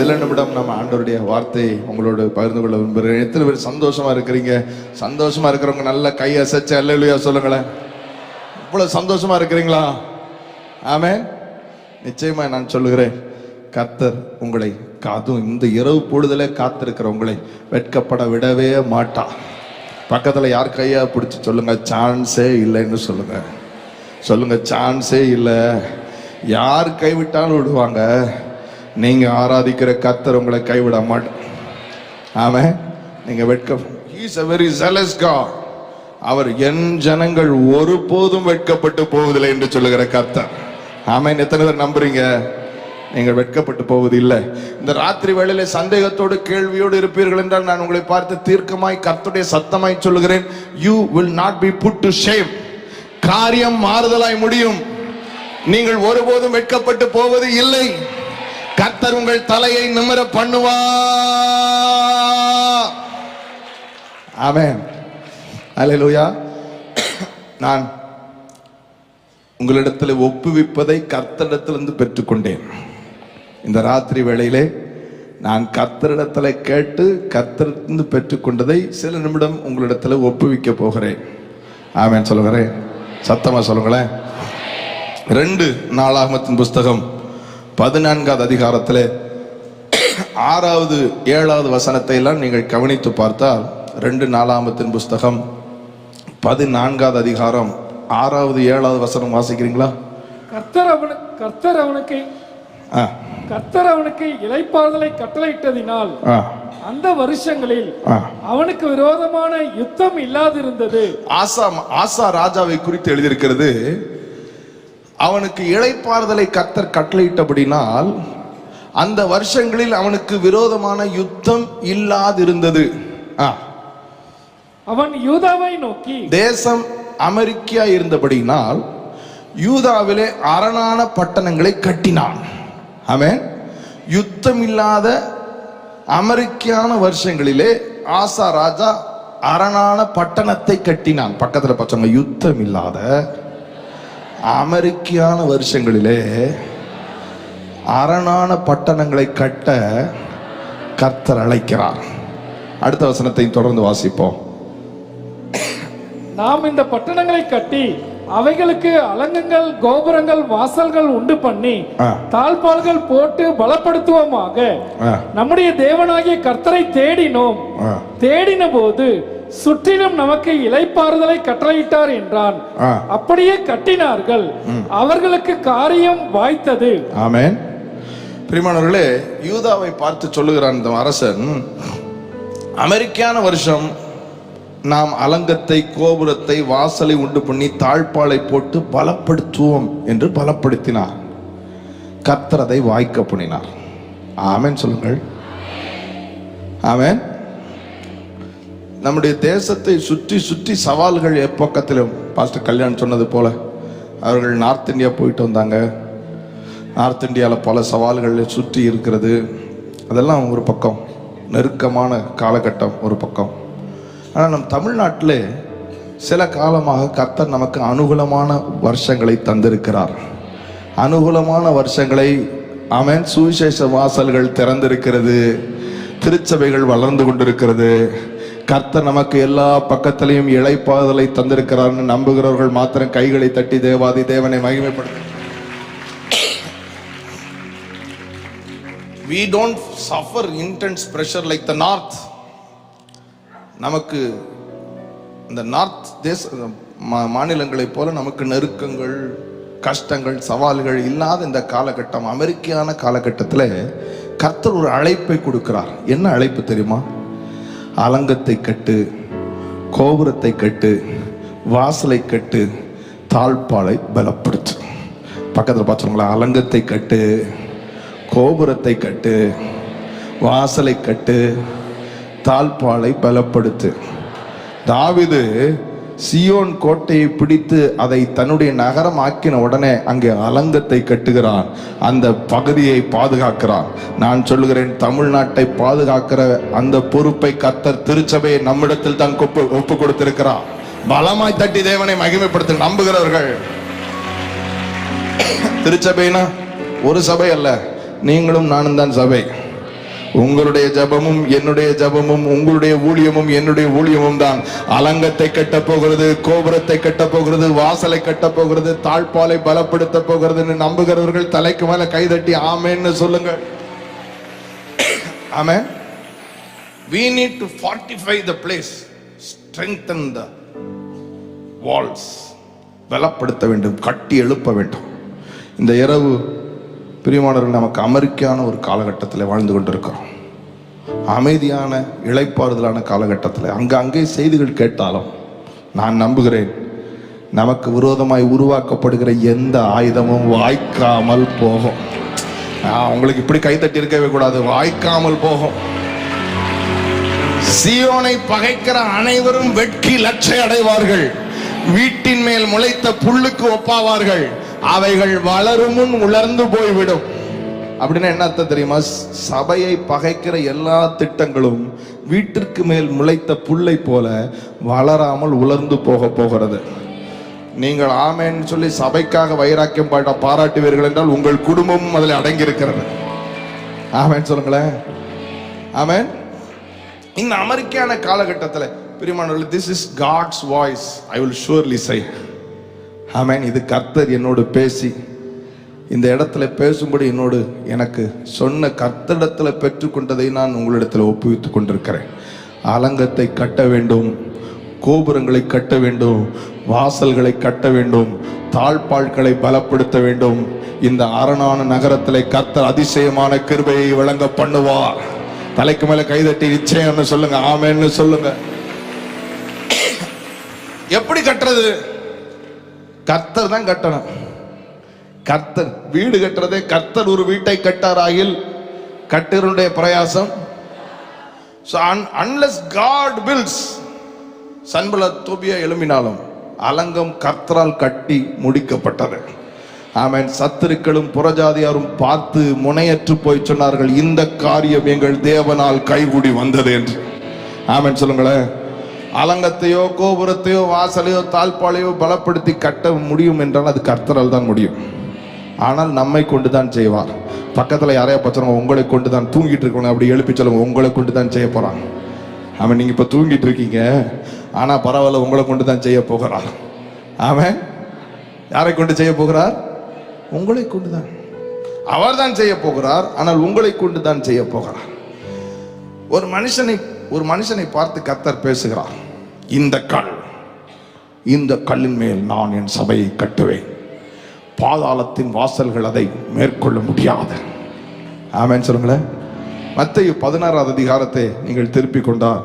சில நிமிடம் நம்ம ஆண்டவருடைய வார்த்தையை உங்களோடு பகிர்ந்து கொள்ள விரும்புகிறேன். எத்தனை பேர் சந்தோஷமா இருக்கிறீங்க? சந்தோஷமா இருக்கிறவங்க நல்ல கை அசைச்சு அல்லேலூயா சொல்லுங்களேன். இவ்வளவு சந்தோஷமா இருக்கிறீங்களா? ஆமென். நிச்சயமா நான் சொல்லுகிறேன், கர்த்தர் உங்களை அதுவும் இந்த இரவு பொழுதுல காத்திருக்கிற உங்களை வெட்கப்பட விடவே மாட்டா. பக்கத்துல யார் கையா பிடிச்சி சொல்லுங்க, சான்ஸே இல்லைன்னு சொல்லுங்க. சொல்லுங்க, சான்ஸே இல்லை. யார் கைவிட்டாலும் விடுவாங்க, நீங்க ஆராதிக்கிற கர்த்தர் உங்களை கைவிட மாட்டார். ஆமென். நீங்க He is a very zealous God. அவர் என் ஜனங்கள் ஒருபோதும் வெட்கப்பட்டு போவதில்லை என்று சொல்லுகிற கர்த்தர். ஆமென். எத்தனை பேர் நம்புறீங்க? நீங்கள் வெட்கப்பட்டு போவது இல்லை. இந்த ராத்திரி வேளையில சந்தேகத்தோடு கேள்வியோடு இருப்பீர்கள் என்றால் நான் உங்களை பார்த்து தீர்க்கமாய் கர்த்தருடைய சத்தமாய் சொல்லுகிறேன், you will not be put to shame. காரியம் மாறுதலாய் முடியும். நீங்கள் ஒருபோதும் வெட்கப்பட்டு போவது இல்லை. கர்த்தர் உங்கள் தலையை நிமிர பண்ணுவார். ஆமென். அல்லேலூயா. நான் உங்களிடத்தில் ஒப்புவிப்பதை கர்த்தரிடத்திலிருந்து பெற்றுக்கொண்டேன். இந்த ராத்திரி வேளையிலே நான் கர்த்தரிடத்தில் கேட்டு கர்த்தரிடத்திலிருந்து பெற்றுக்கொண்டதை சில நிமிடம் உங்களிடத்தில் ஒப்புவிக்க போகிறேன். ஆமென் சொல்லுகிறேன். சத்தமா சொல்லுங்களேன். 2 நாளாகமத்தின் புஸ்தகம் 14வது அதிகாரத்தில் 6வது 7வது வசனத்தை எல்லாம் நீங்கள் கவனித்து பார்த்தால் 2 நாளாகமத்தின் புஸ்தகம் 14வது அதிகாரம் 6வது 7வது வசனம் வாசிக்கிறீங்களா? கர்த்தர் அவனுக்கு இளைப்பாறுதலை கட்டளையிட்டதினால் அந்த வருஷங்களில் அவனுக்கு விரோதமான யுத்தம் இல்லாதிருந்தது. ஆசா ராஜாவை குறித்து எழுதியிருக்கிறது, அவனுக்கு இளைப்பாறுதலை கர்த்தர் கட்டளையிட்டபடினால் அந்த வருஷங்களில் அவனுக்கு விரோதமான யுத்தம் இல்லாதிருந்தது. அவன் யூதாவை நோக்கி, தேசம் அமெரிக்கா இருந்தபடினால் யூதாவிலே அரணான பட்டணங்களை கட்டினான். ஆமென். யுத்தம் இல்லாத அமெரிக்கான வருஷங்களிலே ஆசா ராஜா அரணான பட்டணத்தை கட்டினான். பக்கத்துல பச்சவங்க, யுத்தம் இல்லாத அமெரிக்கான வருஷங்களிலே அரணான பட்டணங்களை கட்ட கர்த்தர் அழைக்கிறார். அடுத்த வசனத்தை தொடர்ந்து வாசிப்போம். நாம் இந்த பட்டணங்களை கட்டி அவைகளுக்கு அலங்கங்கள், கோபுரங்கள், வாசல்கள் உண்டு பண்ணி தாழ்பால்கள் போட்டு பலப்படுத்துவோமாக. நம்முடைய தேவனாகிய கர்த்தரை தேடினோம். தேடின போது சுற்றிலும் நமக்கு இளைப்பாறுதலை கட்டளையிட்டார் என்றான். அப்படியே கட்டினார்கள், அவர்களுக்கு காரியம் வாய்த்தது. ஆமென். பிரியமானவர்களே, யூதாவை பார்த்து சொல்லுகிறான் இந்த அரசன், அமெரிக்கான வருஷம் நாம் அலங்கத்தை, கோபுரத்தை, வாசலை உண்டு பண்ணி தாழ்பாலை போட்டு பலப்படுத்துவோம் என்று பலப்படுத்தினார். கர்த்தர் அதை வாய்க்க பண்ணினார். ஆமென் சொல்லுங்கள். ஆமென். நம்முடைய தேசத்தை சுற்றி சுற்றி சவால்கள் எப்பக்கத்திலும், பாஸ்டர் கல்யாண் சொன்னது போல அவர்கள் நார்த் இந்தியா போயிட்டு வந்தாங்க. நார்த் இந்தியாவில் பல சவால்கள் சுற்றி இருக்கிறது. அதெல்லாம் ஒரு பக்கம், நெருக்கமான காலகட்டம் ஒரு பக்கம். ஆனால் நம் தமிழ்நாட்டில் சில காலமாக கர்த்தர் நமக்கு அனுகூலமான வருஷங்களை தந்திருக்கிறார். அனுகூலமான வருஷங்களை, ஆமென். சுவிசேஷ வாசல்கள் திறந்திருக்கிறது, திருச்சபைகள் வளர்ந்து கொண்டிருக்கிறது. கர்த்தர் நமக்கு எல்லா பக்கத்திலையும் இளைப்பாறுதலை தந்திருக்கிறார்னு நம்புகிறவர்கள் மாத்திரம் கைகளை தட்டி தேவாதி தேவனை மகிமைப்படுத்த. We don't suffer intense pressure like the north. நமக்கு இந்த நார்த் தேச மாநிலங்களைப் போல நமக்கு நெருக்கங்கள், கஷ்டங்கள், சவால்கள் இல்லாத இந்த காலகட்டம், அமெரிக்கான காலகட்டத்தில் கர்த்தர் ஒரு அழைப்பை கொடுக்கிறார். என்ன அழைப்பு தெரியுமா? அலங்கத்தை கட்டு, கோபுரத்தை கட்டு, வாசலை கட்டு, தாழ்பாலை பலப்படுத்து. பக்கத்தில் பார்த்துங்களா? அலங்கத்தை கட்டு, கோபுரத்தை கட்டு, வாசலை கட்டு, தாழ்பாலை பலப்படுத்து. தாவீது சியோன் கோட்டையை பிடித்து அதை தன்னுடைய நகரம் ஆக்கின உடனே அங்கே அலங்கத்தை கட்டுகிறான், அந்த பகுதியை பாதுகாக்கிறான். நான் சொல்லுகிறேன், தமிழ்நாட்டை பாதுகாக்கிற அந்த பொறுப்பை கர்த்தர் திருச்சபையை நம்மிடத்தில் தான் ஒப்பு கொடுத்திருக்கிறார். பலமாய் தட்டி தேவனை மகிமைப்படுத்த நம்புகிறவர்கள். திருச்சபைனா ஒரு சபை அல்ல, நீங்களும் நானும் தான் சபை. உங்களுடைய ஜபமும் என்னுடைய ஜபமும், உங்களுடைய ஊழியமும் என்னுடைய ஊழியமும் தான் அலங்கத்தை கட்ட போகிறது, கோபுரத்தை கட்ட போகிறது, வாசலை கட்ட போகிறது, தாழ்பாலை பலப்படுத்த போகிறது. நம்புகிறவர்கள் தலைக்கு மேல கைதட்டி ஆமென்னு சொல்லுங்க. ஆமென். We need to fortify the place, strengthen the walls. பலப்படுத்த வேண்டும், கட்டி எழுப்ப வேண்டும். இந்த இரவு பிரியமானவர்கள், நமக்கு அமெரிக்கான ஒரு காலகட்டத்தில் வாழ்ந்து கொண்டிருக்கிறோம். அமைதியான இளைப்பாறுதலான காலகட்டத்தில் அங்கே செய்திகள் கேட்டாலும் நான் நம்புகிறேன், நமக்கு விரோதமாய் உருவாக்கப்படுகிற எந்த ஆயுதமும் வாய்க்காமல் போகும். உங்களுக்கு இப்படி கைத்தட்டி இருக்கவே கூடாது, வாய்க்காமல் போகும். சீயோனை பகைக்கிற அனைவரும் வெட்கி லட்சை அடைவார்கள். வீட்டின் மேல் முளைத்த புல்லுக்கு ஒப்பாவார்கள். அவைகள் வளரும் முன் உலர்ந்து போய்விடும். அப்படின்னா என்ன அர்த்தம் தெரியுமா? சபையை பகைக்கிற எல்லா திட்டங்களும் வீட்டிற்கு மேல் முளைத்த புல்லை போல வளராமல் உலர்ந்து போகிறது. நீங்கள் ஆமென்னு சொல்லி சபைக்காக வைராக்கியம் பாராட்டுவீர்கள் என்றால் உங்கள் குடும்பமும் அதில் அடங்கி இருக்கிறது. ஆமென் சொல்லுங்களேன். ஆமென். இந்த அமெரிக்கான காலகட்டத்தில் பிரியமானவர்களே, this is God's voice, I will surely say. ஆமென். இது கர்த்தர் என்னோடு பேசி இந்த இடத்துல பேசும்படி எனக்கு சொன்ன கர்த்தரிடத்தில் பெற்றுக்கொண்டதை நான் உங்களிடத்தில் ஒப்புவித்துக் கொண்டிருக்கிறேன். அலங்கத்தை கட்ட வேண்டும், கோபுரங்களை கட்ட வேண்டும், வாசல்களை கட்ட வேண்டும், தாழ்பாள்களை பலப்படுத்த வேண்டும். இந்த அரணான நகரத்திலே கர்த்தர் அதிசயமான கிருபையை வழங்க பண்ணுவார். தலைக்கு மேல கைதட்டி நிச்சயம்னு சொல்லுங்க, ஆமென்னு சொல்லுங்க. எப்படி கட்டுறது? கர்த்தர் தான் கட்டணும். கர்த்தர் வீடு கட்டுறதே, கர்த்தர் ஒரு வீட்டை கட்டாராயில் கட்டுறனுடைய பிரயாசம். So unless God builds, சன்பலத் தோபியா எழும்பினாலும் அலங்கம் கர்த்தரால் கட்டி முடிக்கப்பட்டது. ஆமென். சத்துருக்களும் புறஜாதியாரும் பார்த்து முனையற்று போய் சொன்னார்கள், இந்த காரியம் எங்கள் தேவனால் கைகூடி வந்தது என்று. ஆமென் சொல்லுங்களேன். அலங்கத்தையோ கோபுரத்தையோ வாசலையோ தாழ்பாளையோ பலப்படுத்தி கட்ட முடியும் என்றால் அது கர்த்தரால் தான் முடியும். ஆனால் நம்மை கொண்டு தான் செய்வார். பக்கத்தில் யாரையா பச்சவங்க, உங்களை கொண்டு தான் தூங்கிட்டு இருக்கணும் அப்படி எழுப்பி சொல்லுங்க, உங்களை கொண்டு தான் செய்ய போறான். ஆமாம், நீங்க இப்ப தூங்கிட்டு இருக்கீங்க, ஆனா பரவாயில்ல, உங்களை கொண்டு தான் செய்ய போகிறார். ஆமென். யாரை கொண்டு செய்ய போகிறார்? உங்களை கொண்டு தான். அவர் தான் செய்ய போகிறார், ஆனால் உங்களை கொண்டு தான் செய்ய போகிறார். ஒரு மனுஷனை பார்த்து கர்த்தர் பேசுகிறார், இந்த கல்லின் மேல் நான் என் சபையை கட்டுவேன், பாதாளத்தின் வாசல்கள் அதை மேற்கொள்ள முடியாது. ஆமென் சொல்லுங்களேன். மத்தேயு 16வது அதிகாரத்தை நீங்கள் திருப்பிக் கொண்டால்,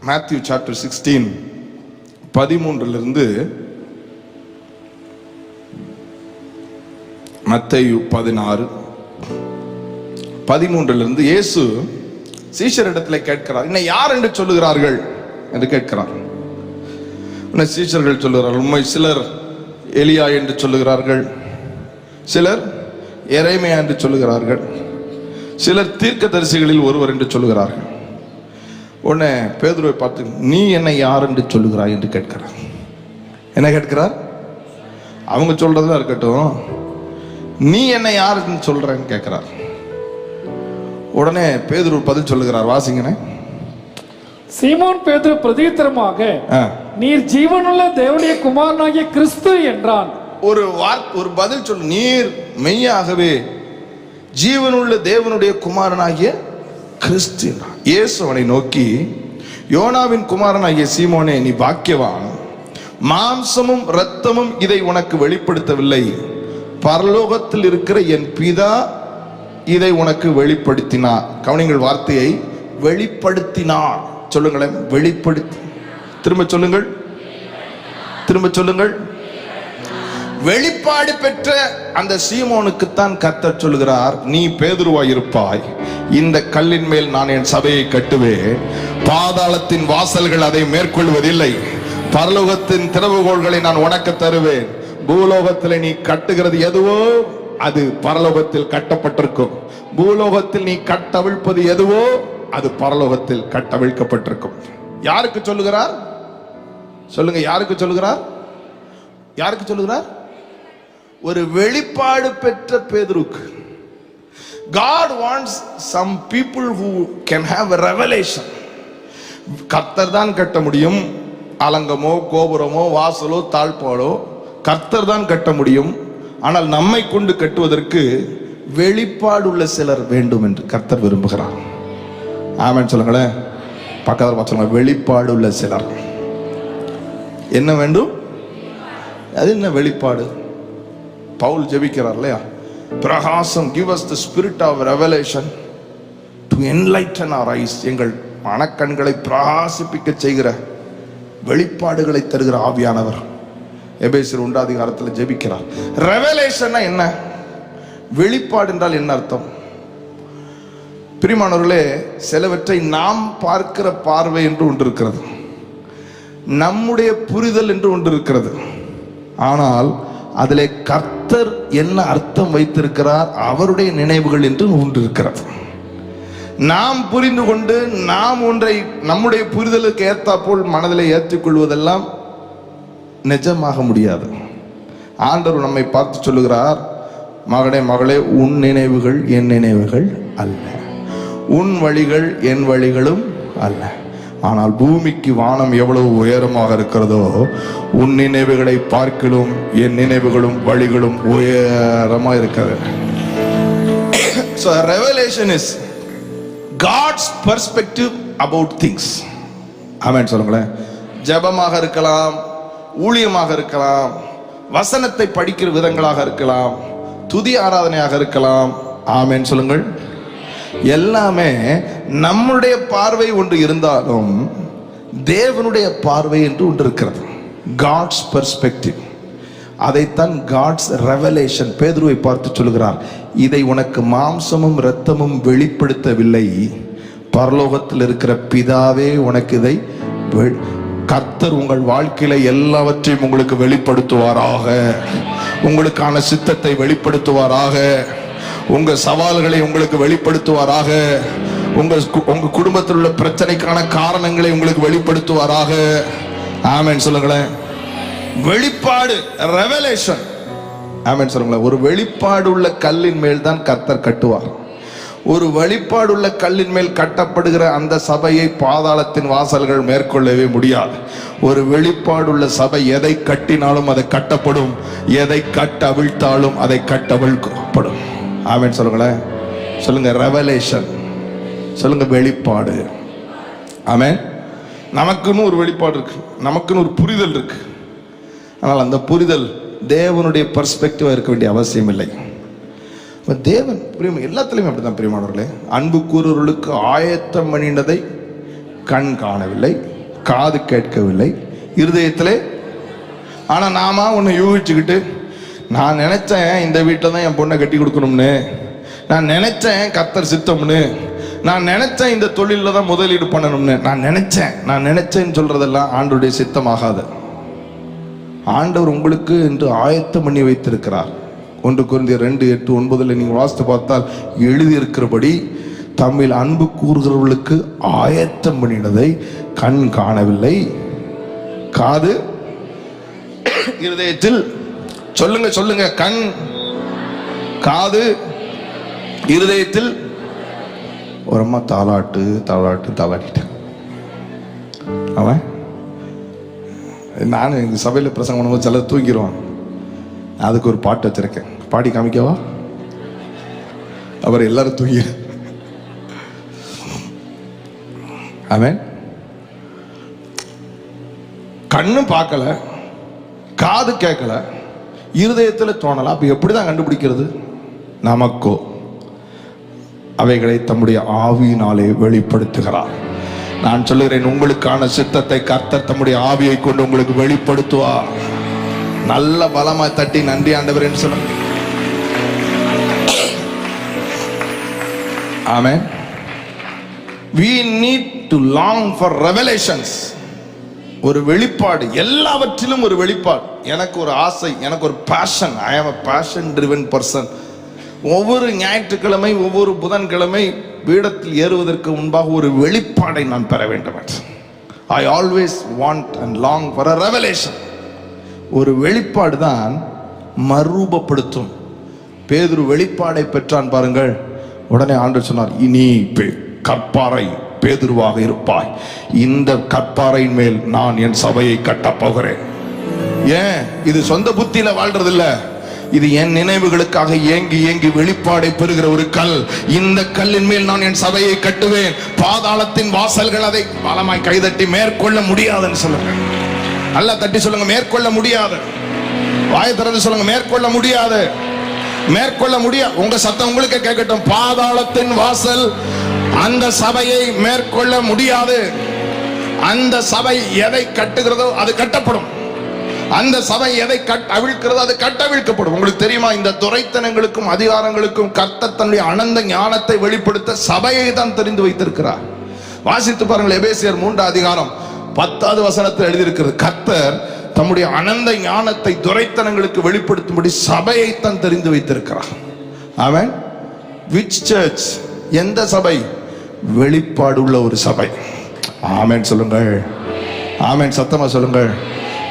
மேத்யூ சாப்டர் 16 13 மத்தேயு 16:13 இயேசு சீஷரிடத்தில் கேட்கிறார், என்னை யார் என்று சொல்லுகிறார்கள் என்று கேட்கிறார். சீஷர்கள் சொல்லுகிறார்கள், உண்மை சிலர் எலியா என்று சொல்லுகிறார்கள், சிலர் எரேமியா என்று சொல்லுகிறார்கள், சிலர் தீர்க்கதரிசிகளில் ஒருவர் என்று சொல்லுகிறார்கள். உடனே பேதுருவை பார்த்து, நீ என்னை யார் என்று சொல்லுகிறாய் என்று கேட்கிறார். என்ன கேட்கிறார்? அவங்க சொல்றதுதான் இருக்கட்டும், நீ என்னை யாருன்னு சொல்றன்னு கேட்கிறார். உடனே பேதுரு பதில் சொல்லுகிறார், வாசிங்கனே. சீமோன் பேதுரு பிரதியுத்தரமாக, நீர் ஜீவனுள்ள தேவனுடைய குமாரனாகிய கிறிஸ்து என்றான். ஒரு பதில் சொல்லு, நீர் மெய்யாகவே ஜீவனுள்ள தேவனுடைய குமாரனாகிய கிறிஸ்து என்றான். இயேசு அவனை நோக்கி, யோனாவின் குமாரனாகிய சீமோனே, நீ பாக்கியவான், மாம்சமும் இரத்தமும் இதை உனக்கு வெளிப்படுத்தவில்லை, பரலோகத்தில் இருக்கிற என் பிதா இதை உனக்கு வெளிப்படுத்தினார். கவனிங்கள் வார்த்தையை, வெளிப்படுத்தினார். சொல்லுங்களேன், வெளிப்படுத்தி. திரும்ப சொல்லுங்கள். வெளிப்பாடு பெற்ற அந்த சீமோனுக்குத்தான் கர்த்தர் சொல்லுகிறார், நீ பேதுருவாயிருப்பாய், இந்த கல்லின் மேல் நான் என் சபையை கட்டுவேன், பாதாளத்தின் வாசல்கள் அதை மேற்கொள்வதில்லை, பரலோகத்தின் திறவுகோள்களை நான் உனக்கு தருவேன். பூலோகத்தில் நீ கட்டுகிறது எதுவோ அது பரலோகத்தில் கட்டப்பட்டிருக்கும், பூலோகத்தில் நீ கட்டவிழ்ப்பது எதுவோ அது பரலோகத்தில் கட்டவிழ்க்கப்பட்டிருக்கும். யாருக்கு சொல்லுகிறார்? சொல்லுங்க, யாருக்கு சொல்லுகிறார்? ஒரு வெளிப்பாடு பெற்ற பேதுருக்கு. God wants some people who can have a revelation. கர்த்தர் தான் கட்ட முடியும். அலங்கமோ கோபுரமோ வாசலோ தாழ்பாலோ கர்த்தர் தான் கட்ட முடியும். ஆனால் நம்மை கொண்டு கட்டுவதற்கு வெளிப்பாடுள்ள சிலர் வேண்டும் என்று கர்த்தர் விரும்புகிறார். ஆமென் சொல்லுங்களேன். பக்கத்தில் பார்த்து வெளிப்பாடுள்ள சிலர். என்ன வேண்டும்? அது என்ன வெளிப்பாடு? பவுல் ஜெபிக்கிறார் இல்லையா? பிரகாசம், give us the spirit of revelation to enlighten our eyes. எங்கள் மனக்கண்களை பிரகாசிப்பிக்க செய்கிற வெளிப்பாடுகளை தருகிற ஆவியானவர் எபேசியர் 1 ஜெபிக்கிறார். ரெவலேஷன் என்ன? வெளிப்பாடு என்றால் என்ன அர்த்தம்? பிரியமானவர்களே, சிலவற்றை நாம் பார்க்கிற பார்வை என்று ஒன்று இருக்கிறது, நம்முடைய புரிதல் என்று ஒன்று இருக்கிறது. ஆனால் அதிலே கர்த்தர் என்ன அர்த்தம் வைத்திருக்கிறார், அவருடைய நினைவுகள் என்று ஒன்று இருக்கிறது. நாம் புரிந்து கொண்டு நாம் ஒன்றை நம்முடைய புரிதலுக்கு ஏற்றாப்போல் மனதில் ஏற்றுக்கொள்வதெல்லாம் நிஜமாக முடியாது. ஆண்டவர் நம்மை பார்த்து சொல்லுகிறார், மகனே மகளே, உன் நினைவுகள் என் நினைவுகள் அல்ல, உன் வழிகள் என் வழிகளும் அல்ல. ஆனால் பூமிக்கு வானம் எவ்வளவு உயரமாக இருக்கிறதோ, உன் நினைவுகளை பார்க்கலும் என் நினைவுகளும் வழிகளும் உயரமா இருக்கிறது. So revelation is God's perspective about things. ஆமென் சொல்லுங்களேன். ஜெபமாக இருக்கலாம், ஊழியமாக இருக்கலாம், வசனத்தை படிக்கிற விதங்களாக இருக்கலாம், துதி ஆராதனையாக இருக்கலாம். ஆமென் சொல்லுங்கள். எல்லாமே நம்முடைய பார்வை ஒன்று இருந்தாலும் தேவனுடைய பார்வை என்று ஒன்று இருக்கிறது. God's perspective. அதைத்தான் காட்ஸ் ரெவலேஷன். பேதுருவை பார்த்து சொல்கிறார், இதை உனக்கு மாம்சமும் இரத்தமும் வெளிப்படுத்தவில்லை, பரலோகத்தில் இருக்கிற பிதாவே உனக்கு இதை. கர்த்தர் உங்கள் வாழ்க்கையில எல்லாவற்றையும் உங்களுக்கு வெளிப்படுத்துவாராக, உங்களுக்கான சித்தத்தை வெளிப்படுத்துவாராக, உங்க சவால்களை உங்களுக்கு வெளிப்படுத்துவாராக, உங்க குடும்பத்தில் உள்ள பிரச்சனைக்கான காரணங்களை உங்களுக்கு வெளிப்படுத்துவாராக. ஆமென் சொல்லுங்களேன். வெளிப்பாடு, ரெவலேஷன். ஆமென் சொல்லுங்களேன். ஒரு வெளிப்பாடு உள்ள கல்லின் மேல் தான் கர்த்தர் கட்டுவார். ஒரு வெளிப்பாடு உள்ள கல்லின் மேல் கட்டப்படுகிற அந்த சபையை பாதாளத்தின் வாசல்கள் மேற்கொள்ளவே முடியாது. ஒரு வெளிப்பாடுள்ள சபை எதை கட்டினாலும் அதை கட்டப்படும், எதை கட்ட அவிழ்த்தாலும் அதை கட்டவிழ்க்கப்படும். ஆமென் சொல்லுங்களேன். சொல்லுங்க ரெவலேஷன். சொல்லுங்க வெளிப்பாடு. ஆமென். நமக்குன்னு ஒரு வெளிப்பாடு இருக்கு, நமக்குன்னு ஒரு புரிதல் இருக்கு. ஆனால் அந்த புரிதல் தேவனுடைய பெர்ஸ்பெக்டிவா இருக்க வேண்டிய அவசியம் இல்லை. தேவன் எல்லாத்திலையும் அப்படிதான். பிரியமானவர்களே, அன்பு கூறுவர்களுக்கு ஆயத்தம் பண்ணினதை கண் காணவில்லை, காது கேட்கவில்லை, இருதயத்திலே. ஆனா நாம ஒன்னு யூகிச்சுக்கிட்டு, நான் நினைச்சேன் இந்த வீட்டில் தான் என் பொண்ணை கட்டி கொடுக்கணும்னு, நான் நினைச்சேன் கர்த்தர் சித்தம்னு, நான் நினைச்சேன் இந்த தொழிலில் தான் முதலீடு பண்ணணும்னு, நான் நினைச்சேன்னு சொல்றதெல்லாம் ஆண்டவருடைய சித்தமாகாது. ஆண்டவர் உங்களுக்கு என்று ஆயத்தம் பண்ணி வைத்திருக்கிறார். 1 கொரிந்தியர் 2:8-9 நீங்கள் வாசித்து பார்த்தால் எழுதியிருக்கிறபடி, தம்மில் அன்பு கூறுகிறவர்களுக்கு ஆயத்தம் பண்ணினதை கண் காணவில்லை, காது இருதயத்தில். சொல்லுங்க. கண், காது, இருதயத்தில். ஒரு அம்மா தாளாட்டிட்டேன். அவன் நான் எங்கள் சபையில் பிரசங்கம் பண்ணும்போது சிலர் தூங்கிடுவான். அதுக்கு ஒரு பாட்டு வச்சிருக்கேன், பாடி காமிக்கவா? அவர் எல்லாரும் தூங்கி. அவன் கண்ணு பார்க்கல, காது கேட்கல, இருதயத்தில் தோணல. அப்ப எப்படிதான் கண்டுபிடிக்கிறது? நமக்கோ அவைகளை தம்முடைய ஆவியினாலே வெளிப்படுத்துகிறார். நான் சொல்லுகிறேன், உங்களுக்கான சித்தத்தை கர்த்தர் தம்முடைய ஆவியை கொண்டு உங்களுக்கு வெளிப்படுத்துவார். நல்ல பலமா தட்டி நன்றி ஆண்டவரேன்னு சொல்லுங்க. ஆமென். We need to long for revelations. ஒரு வெளிப்பாடு, எல்லாவற்றிலும் ஒரு வெளிப்பாடு. எனக்கு ஒரு ஆசை, எனக்கு ஒரு passion. I am a passion driven person. ஒவ்வொரு ஞாயிற்றுக்கிழமை, ஒவ்வொரு புதன்கிழமை பீடத்தில் ஏறுவதற்கு முன்பாக ஒரு வெளிப்பாடை நான் பெற வேண்டும். I always want and long for a revelation. ஒரு வெளிப்பாடு தான் மறுரூபப்படுத்தும். பேதுரு வெளிப்பாடை பெற்றான் பாருங்கள். உடனே ஆண்டவர் சொன்னார், இனி கற்பாறை பேதுருவாக இருப்பாய். இந்த கற்பாறையின் மேல் நான் என் சபையை கட்டப் போகிறேன். ஏன்? இது சொந்த புத்தியில வாழ்றது இல்ல, இது என் நினைவுகளுக்காக ஏங்கி ஏங்கி வெளிப்பாடை பெறுகிற ஒரு கல். இந்த கல்லின் மேல் நான் என் சபையை கட்டுவேன். பாதாளத்தின் வாசல்கள் அதை பலமாய் கைதட்டி மேற்கொள்ள முடியாதுன்னு சொல்லுங்க. நல்லா தட்டி சொல்லுங்க, மேற்கொள்ள முடியாது. வாயை திறந்து சொல்லுங்க, மேற்கொள்ள முடியாது. மேற்கொள்ள முடியாது. உங்க சத்தம் உங்களுக்கு கேட்கட்டும். பாதாளத்தின் வாசல் அந்த சபையை மேற்கொள்ள முடியாது. அந்த சபை எதை கட்டுகிறதோ அது கட்டப்படும். அந்த சபை எதை அவிழ்க்கிறதோ அது கட்டவிழ்க்கப்படும். உங்களுக்கு தெரியுமா, இந்த துரைத்தனங்களுக்கும் அதிகாரங்களுக்கும் கர்த்தர் தன்னுடைய அனந்த ஞானத்தை வெளிப்படுத்த சபையை தான் தெரிந்து வைத்திருக்கிறார். வாசித்து பாருங்கள், எபேசியர் 3 அதிகாரம் 10வது வசனத்தில் எழுதியிருக்கிறது, கர்த்தர் தம்முடைய அனந்த ஞானத்தை துரைத்தனங்களுக்கு வெளிப்படுத்தும்படி சபையை தான் தெரிந்து வைத்திருக்கிறார். அவன் விச் சர்ச்? எந்த சபை? வெளிப்பாடு உள்ள ஒரு சபை. ஆமென் சொல்லுங்கள். ஆமென் சத்தமா சொல்லுங்கள்.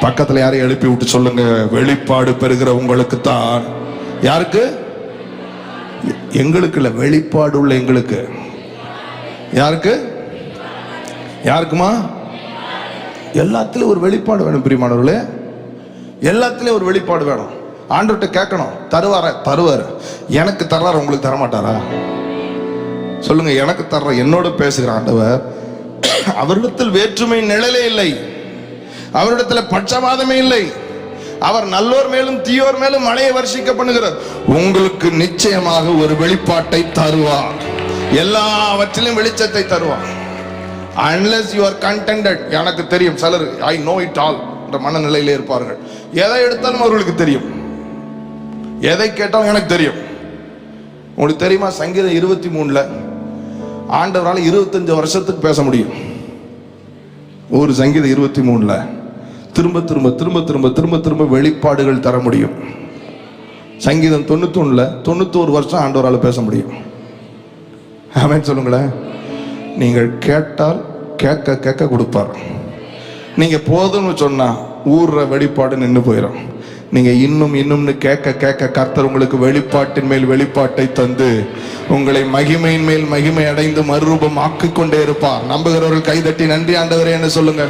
பக்கத்துல யாரையும் எழுப்பி விட்டு சொல்லுங்க, வெளிப்பாடு பெறுகிற உங்களுக்கு தான். யாருக்கு? எங்களுக்கு இல்ல, வெளிப்பாடு உள்ள எங்களுக்கு. யாருக்கு? யாருக்குமா? எல்லாத்திலும் ஒரு வெளிப்பாடு வேணும் பிரியமானவர்களே. எல்லாத்திலும் ஒரு வெளிப்பாடு வேணும். ஆண்டவர்கிட்ட கேட்கணும், தருவார். எனக்கு தர்றாரு, உங்களுக்கு தரமாட்டாரா? சொல்லுங்க, எனக்கு தர்ற, என்னோட பேசுகிற ஆண்டவர். அவரிடத்தில் வேற்றுமை நிழலே இல்லை, அவரிடத்தில் பட்சபாதமே இல்லை. அவர் நல்லோர் மேலும் தீயோர் மேலும் மழையை வருஷிக்க பண்ணுகிறார். உங்களுக்கு நிச்சயமாக ஒரு வெளிப்பாட்டை தருவார். எல்லாவற்றிலும் வெளிச்சத்தை தருவார். Unless you are contented. எனக்கு தெரியும், சிலர் I know it all என்ற மனநிலையிலே இருப்பார்கள். எதை எடுத்தாலும் அவர்களுக்கு தெரியும், எதை கேட்டாலும் எனக்கு தெரியும். உங்களுக்கு தெரியுமா, சங்கீதம் 23ல ஆண்டவரால் 25 வருஷத்துக்கு பேச முடியும். ஒரு சங்கீதம் 23ல திரும்ப திரும்ப திரும்ப திரும்ப திரும்ப திரும்ப வெளிப்பாடுகள் தர முடியும். சங்கீதம் 91ல 91 வருஷம் ஆண்டவரால் பேச முடியும். ஆமென் சொல்லுங்களேன். நீங்கள் கேட்டால் கேட்க கேட்க கொடுப்பார். நீங்க போதும்னு சொன்னா ஊர்ற வெளிப்பாடு நின்று போயிடும். நீங்க இன்னும் இன்னும்னு கேட்க கேட்க கர்த்தர் உங்களுக்கு வெளிப்பாட்டின் மேல் வெளிப்பாட்டை தந்து உங்களை மகிமையின் மேல் மகிமை அடைந்து மறுரூபம் ஆக்கிக் கொண்டே இருப்பார். நம்புகிறவர்கள் கைதட்டி நன்றி ஆண்டவரே என்று சொல்லுங்க.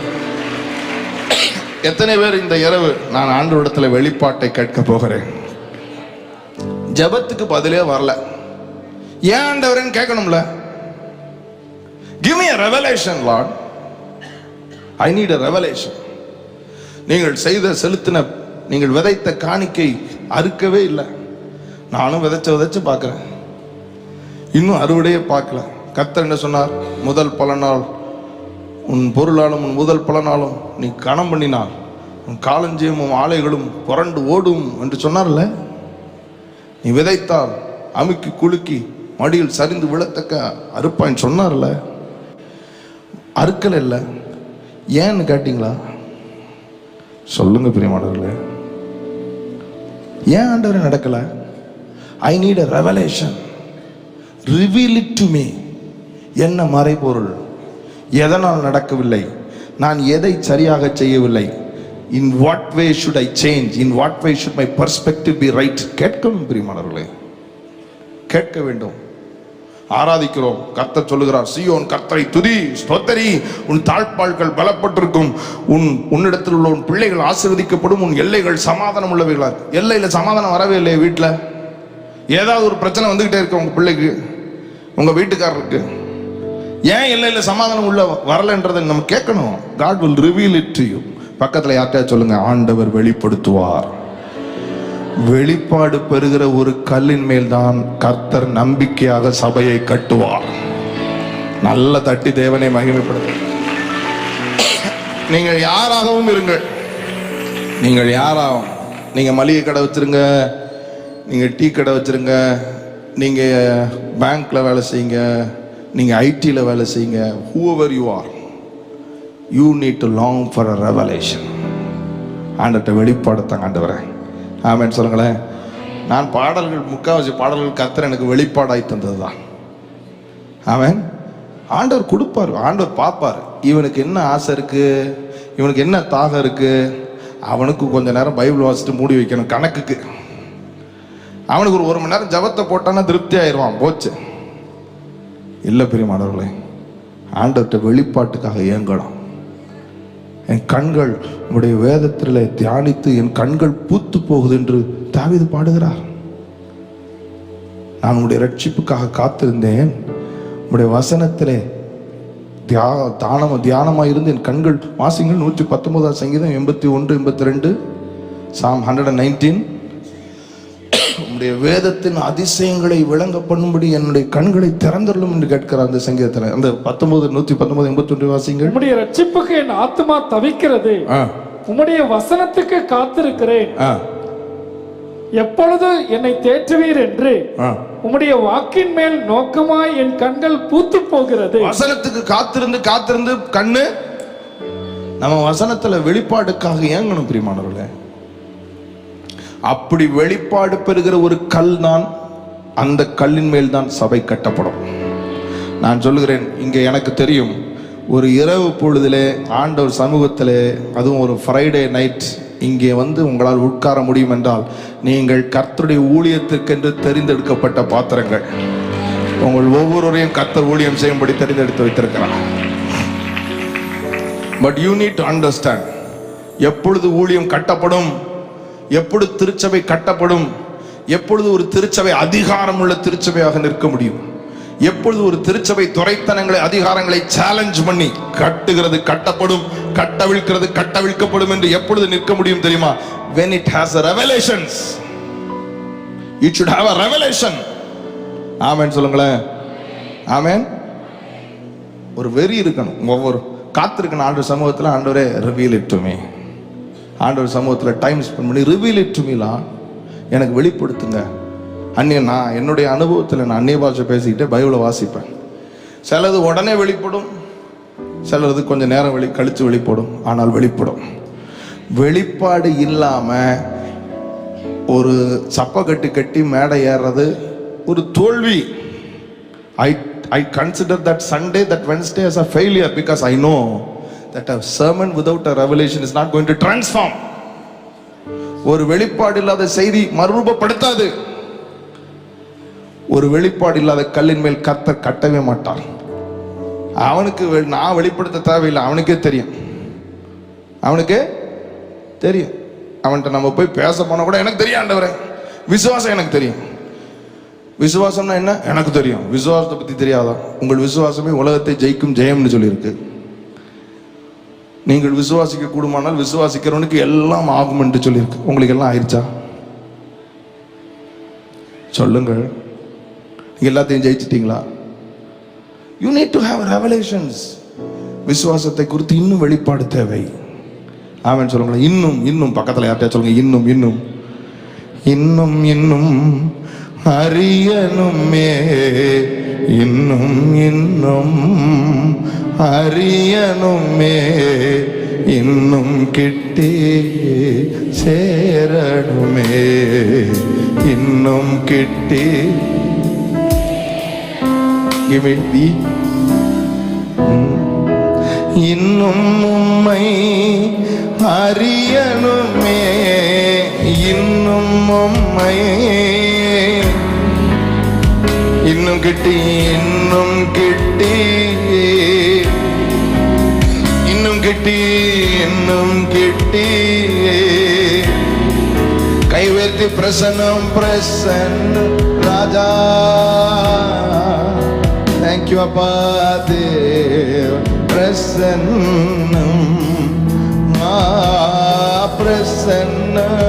எத்தனை பேர் இந்த இரவு நான் ஆண்டவரிடத்துல வெளிப்பாட்டை கேட்க போகிறேன்? ஜெபத்துக்கு பதிலே வரல. ஏன் ஆண்டவரேன்னு கேட்கணும்ல. Give me a revelation, Lord. I need a revelation. நீங்கள் செலுத்தின, நீங்கள் விதைத்த காணிக்கை அறுக்கவே இல்லை. நானும் விதைச்சு பார்க்கிறேன், இன்னும் அறுவடையே பார்க்கல. கர்த்தர் என்ன சொன்னார்? முதல் பலனால் உன் பொருளாலும் உன் முதல் பலனாலும் நீ கணம் பண்ணினார் உன் காலஞ்சியமும் ஆலைகளும் புரண்டு ஓடும் என்று சொன்னார்ல. நீ விதைத்தால் அமுக்கி குலுக்கி மடியில் சரிந்து விழத்தக்க அறுப்பான்னு சொன்னார்ல. அறுக்கல் இல்லை. ஏன்னு கேட்டீங்களா? சொல்லுங்க பிரியமானவர்களே, ஏன் ஆண்டவரே நடக்கல? I need a revelation. Reveal it to me. என்ன மறைபொருள்? எதனால் நடக்கவில்லை? நான் எதை சரியாக செய்யவில்லை? In what way should I change? In what way should my perspective be right? கேட்கணும் பிரியமானவர்களே, கேட்க வேண்டும். ஆராதிக்கிறோம். கர்த்தர் சொல்லுகிறார், சீயோன் கர்த்தரை துதி, ஸ்தோத்தரி, உன் தாழ்பாள்கள் பலப்பட்டிருக்கும், உன்னிடத்தில் உள்ள உன் பிள்ளைகள் ஆசீர்வதிக்கப்படும், உன் எல்லைகள் சமாதானம் உள்ளவைகளா. எல்லையில சமாதானம் வரவே இல்லையே. வீட்டில் ஏதாவது ஒரு பிரச்சனை வந்துகிட்டே இருக்கு. உங்க பிள்ளைக்கு, உங்க வீட்டுக்காரருக்கு ஏன் எல்லையில சமாதானம் உள்ள வரலன்றதை நம்ம கேட்கணும். God will reveal it to you. பக்கத்துல யார்கிட்ட சொல்லுங்க, ஆண்டவர் வெளிப்படுத்துவார். வெளிப்பாடு பெறுகிற ஒரு கல்லின் மேல் தான் கர்த்தர் நம்பிக்கையாக சபையை கட்டுவார். நல்ல தட்டி தேவனை மகிமைப்படுத்த. நீங்கள் யாராகவும் இருங்கள், நீங்கள் யாராகவும், நீங்க மளிகை கடை வச்சிருங்க, நீங்க டீ கடை வச்சிருங்க, நீங்க பேங்க்ல வேலை செய்யுங்க, நீங்க ஐடில வேலை செய்யுங்க, whoever you are, you need to long for a revelation. ஆண்டவர்ட்ட வெளிப்பாடுத்தாங்க ஆண்டவரே. ஆமென் சொல்லுங்களேன். நான் பாடல்கள், முக்காவாசி பாடல்கள் கர்த்தர் எனக்கு வெளிப்பாடாய் தந்தது தான். ஆமென். ஆண்டவர் கொடுப்பார், ஆண்டவர் பார்ப்பார். இவனுக்கு என்ன ஆசை இருக்கு, இவனுக்கு என்ன தாகம் இருக்கு. அவனுக்கு கொஞ்ச நேரம் பைபிள் வாசிட்டு மூடி வைக்கணும் கணக்குக்கு. அவனுக்கு ஒரு மணி நேரம் ஜபத்தை போட்டான்னா திருப்தி ஆயிடுவான். போச்சு. இல்லை பிரியமானவர்களே, ஆண்டவர்கிட்ட வெளிப்பாட்டுக்காக ஏங்கணும். என் கண்கள் உம்முடைய வேதத்திலே தியானித்து என் கண்கள் பூத்து போகுது என்று தாவீது பாடுகிறார். நான் உம்முடைய ரட்சிப்புக்காக காத்திருந்தேன், உம்முடைய வசனத்திலே தியானமாக இருந்து என் கண்கள் வாசிங்கள். 119 சங்கீதம் 81 82 Psalm 119. உம்முடைய வேதத்தின் அதிசயங்களை விளங்க பண்ணும்படி என்னுடைய கண்களை திறந்தருளும் என்று கேட்கிறார் அந்த சங்கீதத்தில். அந்த 119 81 வாசிங்கள். உம்முடைய ரட்சிப்புக்கு என் ஆத்துமா தவிக்கிறது, உம்முடைய வசனத்துக்கு காத்திருக்கிறேன். எப்பொழுது என்னை தேற்றுவீர் என்று உம்முடைய வாக்கின் மேல் நோக்கமாய் என் கண்கள் பூத்து போகிறது. வசனத்துக்கு காத்திருந்து காத்திருந்து கண்ணு நம்ம வசனத்துல வெளிப்பாடுக்காக ஏங்கணும் பிரியமானவர்களே. அப்படி வெளிப்பாடு பெறுகிற ஒரு கல் தான், அந்த கல்லின் மேல் தான் சபை கட்டப்படும். நான் சொல்லுகிறேன், இங்கே எனக்கு தெரியும், ஒரு இரவு பொழுதிலே ஆண்டவர் சமூகத்திலே, அதுவும் ஒரு ஃப்ரைடே நைட் இங்கே வந்து உங்களால் உட்கார முடியும் என்றால் நீங்கள் கர்த்தருடைய ஊழியத்திற்கென்று தெரிந்தெடுக்கப்பட்ட பாத்திரங்கள். உங்கள் ஒவ்வொருவரையும் கர்த்தர் ஊழியம் செய்யும்படி தெரிந்தெடுத்து வைத்திருக்கிறார். But you need to understand, எப்பொழுது ஊழியம் கட்டப்படும், எப்பொழுது திருச்சபை கட்டப்படும், எப்பொழுது ஒரு திருச்சபை அதிகாரம் உள்ள திருச்சபையாக நிற்க முடியும், எப்பொழுது ஒரு திருச்சபை துரைத்தனங்களை அதிகாரங்களை சேலஞ்ச் பண்ணி கட்டுகிறது கட்டப்படும், கட்டவிழ்க்கிறது கட்டவிழ்க்கப்படும் என்று எப்பொழுது நிற்க முடியும் தெரியுமா? when it has a revelations. it should have a revelation. ஆமென் சொல்லுங்களேன். ஆமென். ஒரு வெறி இருக்கணும், ஒவ்வொரு காத்திருக்கணும் ஆண்டவர் சமூகத்தில். ஆண்டவரே reveal it to me. ஆண்டவர் சமூகத்தில் டைம் ஸ்பெண்ட் பண்ணி reveal it to me லா, எனக்கு வெளிப்படுத்துங்க. நான் என்னுடைய அனுபவத்தில் நான் அந்நிய பாஷை பேசிக்கிட்டே பைபிளை வாசிப்பேன். சிலது உடனே வெளிப்படும், சிலது கொஞ்சம் நேரம் கழித்து வெளிப்படும், ஆனால் வெளிப்படும். வெளிப்பாடு இல்லாம ஒரு சப்பை கட்டி மேடை ஏறுறது ஒரு தோல்வி. I consider that Sunday, that Wednesday as a failure, because I know that a sermon without a revelation is not going to transform. ஒரு வெளிப்பாடு இல்லாத செய்தி மறுரூபப்படுத்தாது. ஒரு வெளிப்பாடு இல்லாத கல்லின் மேல் கர்த்தர் கட்டவே மாட்டார். அவனுக்கு நான் வெளிப்படுத்த தேவையில்லை, அவனுக்கே தெரியும். அவனுக்கே தெரியும். அவன்கிட்ட நம்ம போய் பேச போனா கூட எனக்கு தெரியும் ஆண்டவரே, விசுவாசம் எனக்கு தெரியும். விசுவாசம்னா என்ன எனக்கு தெரியும். விசுவாசத்தை பத்தி தெரியாதா? உங்கள் விசுவாசமே உலகத்தை ஜெயிக்கும் ஜெயம்னு சொல்லியிருக்கு. நீங்கள் விசுவாசிக்க கூடுமானால் விசுவாசிக்கிறவனுக்கு எல்லாம் ஆகும் என்று சொல்லியிருக்கு. உங்களுக்கு எல்லாம் ஆயிடுச்சா? சொல்லுங்கள், எல்லாத்தையும் ஜெயிச்சிட்டீங்களா? You need to have revelations. விசுவாசத்தை குறித்து இன்னும் வெளிப்பாடு தேவை. ஆமென் சொல்லுங்களேன். இன்னும் இன்னும் பக்கத்தில் யார்கிட்ட சொல்லுங்க, இன்னும் இன்னும் இன்னும் இன்னும் அறியணுமே, இன்னும் இன்னும் அறியணுமே, இன்னும் கிட்டே சேரணுமே, இன்னும் கிட்டே. Give it the இன்னும் உம்மை அறியணுமே, இன்னும் உம்மை இன்னும் கிட்டி, இன்னும் கிட்டி, இன்னும் கிட்டி, இன்னும் கிட்டி. கை உயர்த்தி பிரசன்னம் பிரசன்னம் ராஜா. Thank you அப்பா தேவ. பிரசன்னம் பிரசன்னம்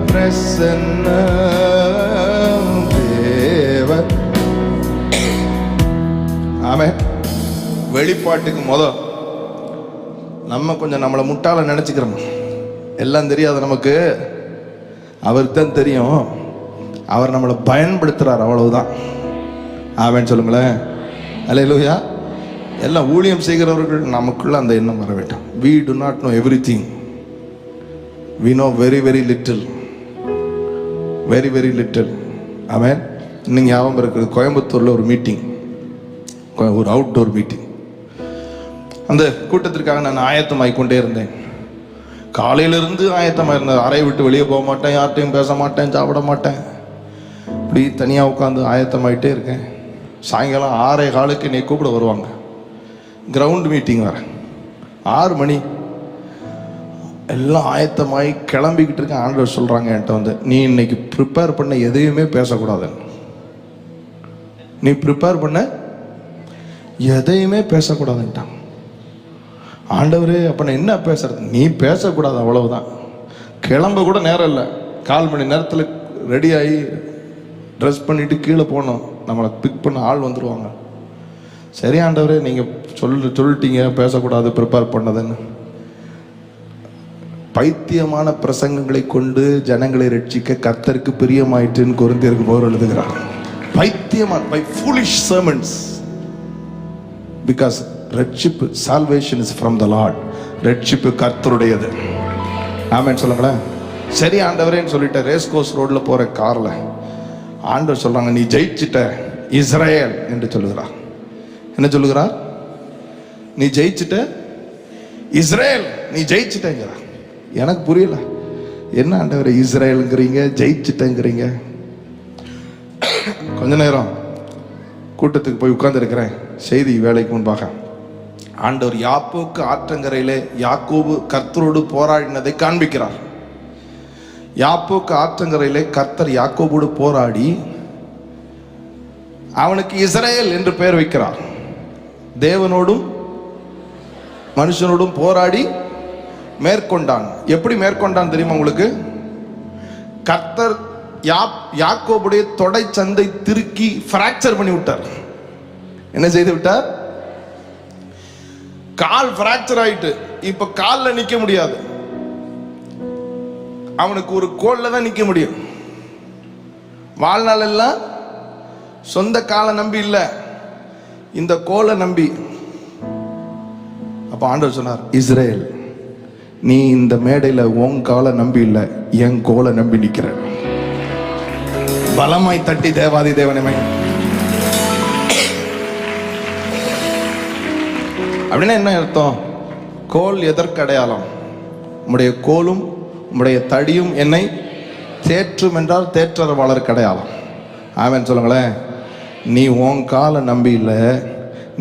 பிரசன்னம் தேவ. ஆமென். வெளிப்பாட்டுக்கு நம்ம கொஞ்சம் நம்மளை முட்டாள நினைச்சுக்கிறோம். எல்லாம் தெரியாது நமக்கு, அவருக்கு தான் தெரியும். அவர் நம்மளை பயன்படுத்துறார், அவ்வளவுதான். ஆமென் சொல்லுங்களேன். அல்லேலூயா. எல்லாம் ஊழியம் செய்கிறவர்கள் நமக்குள்ள அந்த எண்ணம் வர வேண்டும். we do not know everything, we know very very little, very very little. ஆமென். இன்னைக்கு ஞாபகம் இருக்குது, கோயம்புத்தூர்ல ஒரு மீட்டிங், ஒரு அவுட்டோர் மீட்டிங். அந்த கூட்டத்திற்காக நான் ஆயத்தமாகி கொண்டே இருந்தேன். காலையிலிருந்து ஆயத்தமாக இருந்தேன். அறையை விட்டு வெளியே போக மாட்டேன், யார்கிட்டையும் பேச மாட்டேன், சாப்பிட மாட்டேன், இப்படி தனியாக உட்காந்து ஆயத்தமாயிட்டே இருக்கேன். சாயங்காலம் 6:15 என்னை கூப்பிட வருவாங்க. கிரவுண்ட் மீட்டிங் வர 6 மணி எல்லாம் ஆயத்தமாகி கிளம்பிக்கிட்டு இருக்கேன். ஆண்டவர் சொல்கிறாங்க என்கிட்ட வந்து, நீ இன்னைக்கு ப்ரிப்பேர் பண்ண எதையுமே பேசக்கூடாது. நீ ப்ரிப்பேர் பண்ண எதையுமே பேசக்கூடாதுன்ட்டாங்க. ஆண்டவரே அப்போ நான் என்ன பேசுறது? நீ பேசக்கூடாது, அவ்வளவுதான். கிளம்ப கூட நேரம் இல்லை. 1/4 மணி நேரத்தில் ரெடியாகி ட்ரெஸ் பண்ணிட்டு கீழே போனோம். நம்மளை பிக் பண்ண ஆள் வந்துடுவாங்க. சரி ஆண்டவரே, நீங்கள் சொல்லிட்டீங்க பேசக்கூடாது ப்ரிப்பேர் பண்ணதுன்னு. பைத்தியமான பிரசங்கங்களை கொண்டு ஜனங்களை ரட்சிக்க கர்த்தருக்கு பிரியமாயிற்றுன்னு கொரிந்தியருக்கு பவுல் எழுதுகிறார். பைத்தியமான by foolish sermons, because ரட்சிப்பு salvation is from the Lord. ரட்சிப்பு கர்த்தருடையது. ஆமென் சொல்லுங்களேன். சரி ஆண்டவரேன்னு சொல்லிட்டு ரேஸ் கோர்ஸ் ரோட்ல போற கார்ல ஆண்டவர் சொல்றாங்க, நீ ஜெயிச்சிட்ட இஸ்ரேல் என்று சொல்லுகிறார். என்ன சொல்லுகிறார்? நீ ஜெயிச்சிட்ட இஸ்ரேல், நீ ஜெயிச்சிட்டேங்கிறார். எனக்கு புரியல, என்ன ஆண்டவரே இஸ்ரேலுங்கிறீங்க, ஜெயிச்சிட்டேங்கிறீங்க. கொஞ்ச நேரம் கூட்டத்துக்கு போய் உட்கார்ந்துருக்கிறேன். செய்தி வேலைக்கு முன்பாக ஆண்டவர் யாப்போக்கு ஆற்றங்கரையிலே யாக்கோபு கர்த்தரோடு போராடினதை காண்பிக்கிறார். யாப்போக்கு ஆற்றங்கரையிலே கர்த்தர் யாக்கோபோடு போராடி அவனுக்கு இஸ்ரேல் என்று பெயர் வைக்கிறார். தேவனோடும் மனுஷனோடும் போராடி மேற்கொண்டான். எப்படி மேற்கொண்டான் தெரியுமா உங்களுக்கு? கர்த்தர் யாக்கோபுடைய தொடை சந்தை திருக்கி பிராக்சர் பண்ணி விட்டார். என்ன செய்து விட்டார்? கால் பிராக்சர் ஆயிட்டு இப்ப கால்ல நிக்க முடியாது. அவனுக்கு ஒரு கோல்ல தான் நிக்க முடியும். வாழ்நாள் எல்லாம் சொந்த காலை நம்பி இல்ல, இந்த கோலை நம்பி. அப்ப ஆண்டவர் சொன்னார், இஸ்ரேல், நீ இந்த மேடையில உன் காலை நம்பி இல்ல, என் கோலை நம்பி நிக்கிற. பலமாய் தட்டி தேவாதி தேவனே. அப்படின்னா என்ன அர்த்தம்? கோல் எதற்கு அடையாளம்? உம்முடைய கோலும் உம்முடைய தடியும் என்னை தேற்றும் என்றால் தேற்றரவாளருக்கு அடையாளம். ஆமென் சொல்லுங்களேன். நீ உன் காலை நம்பி இல்லை,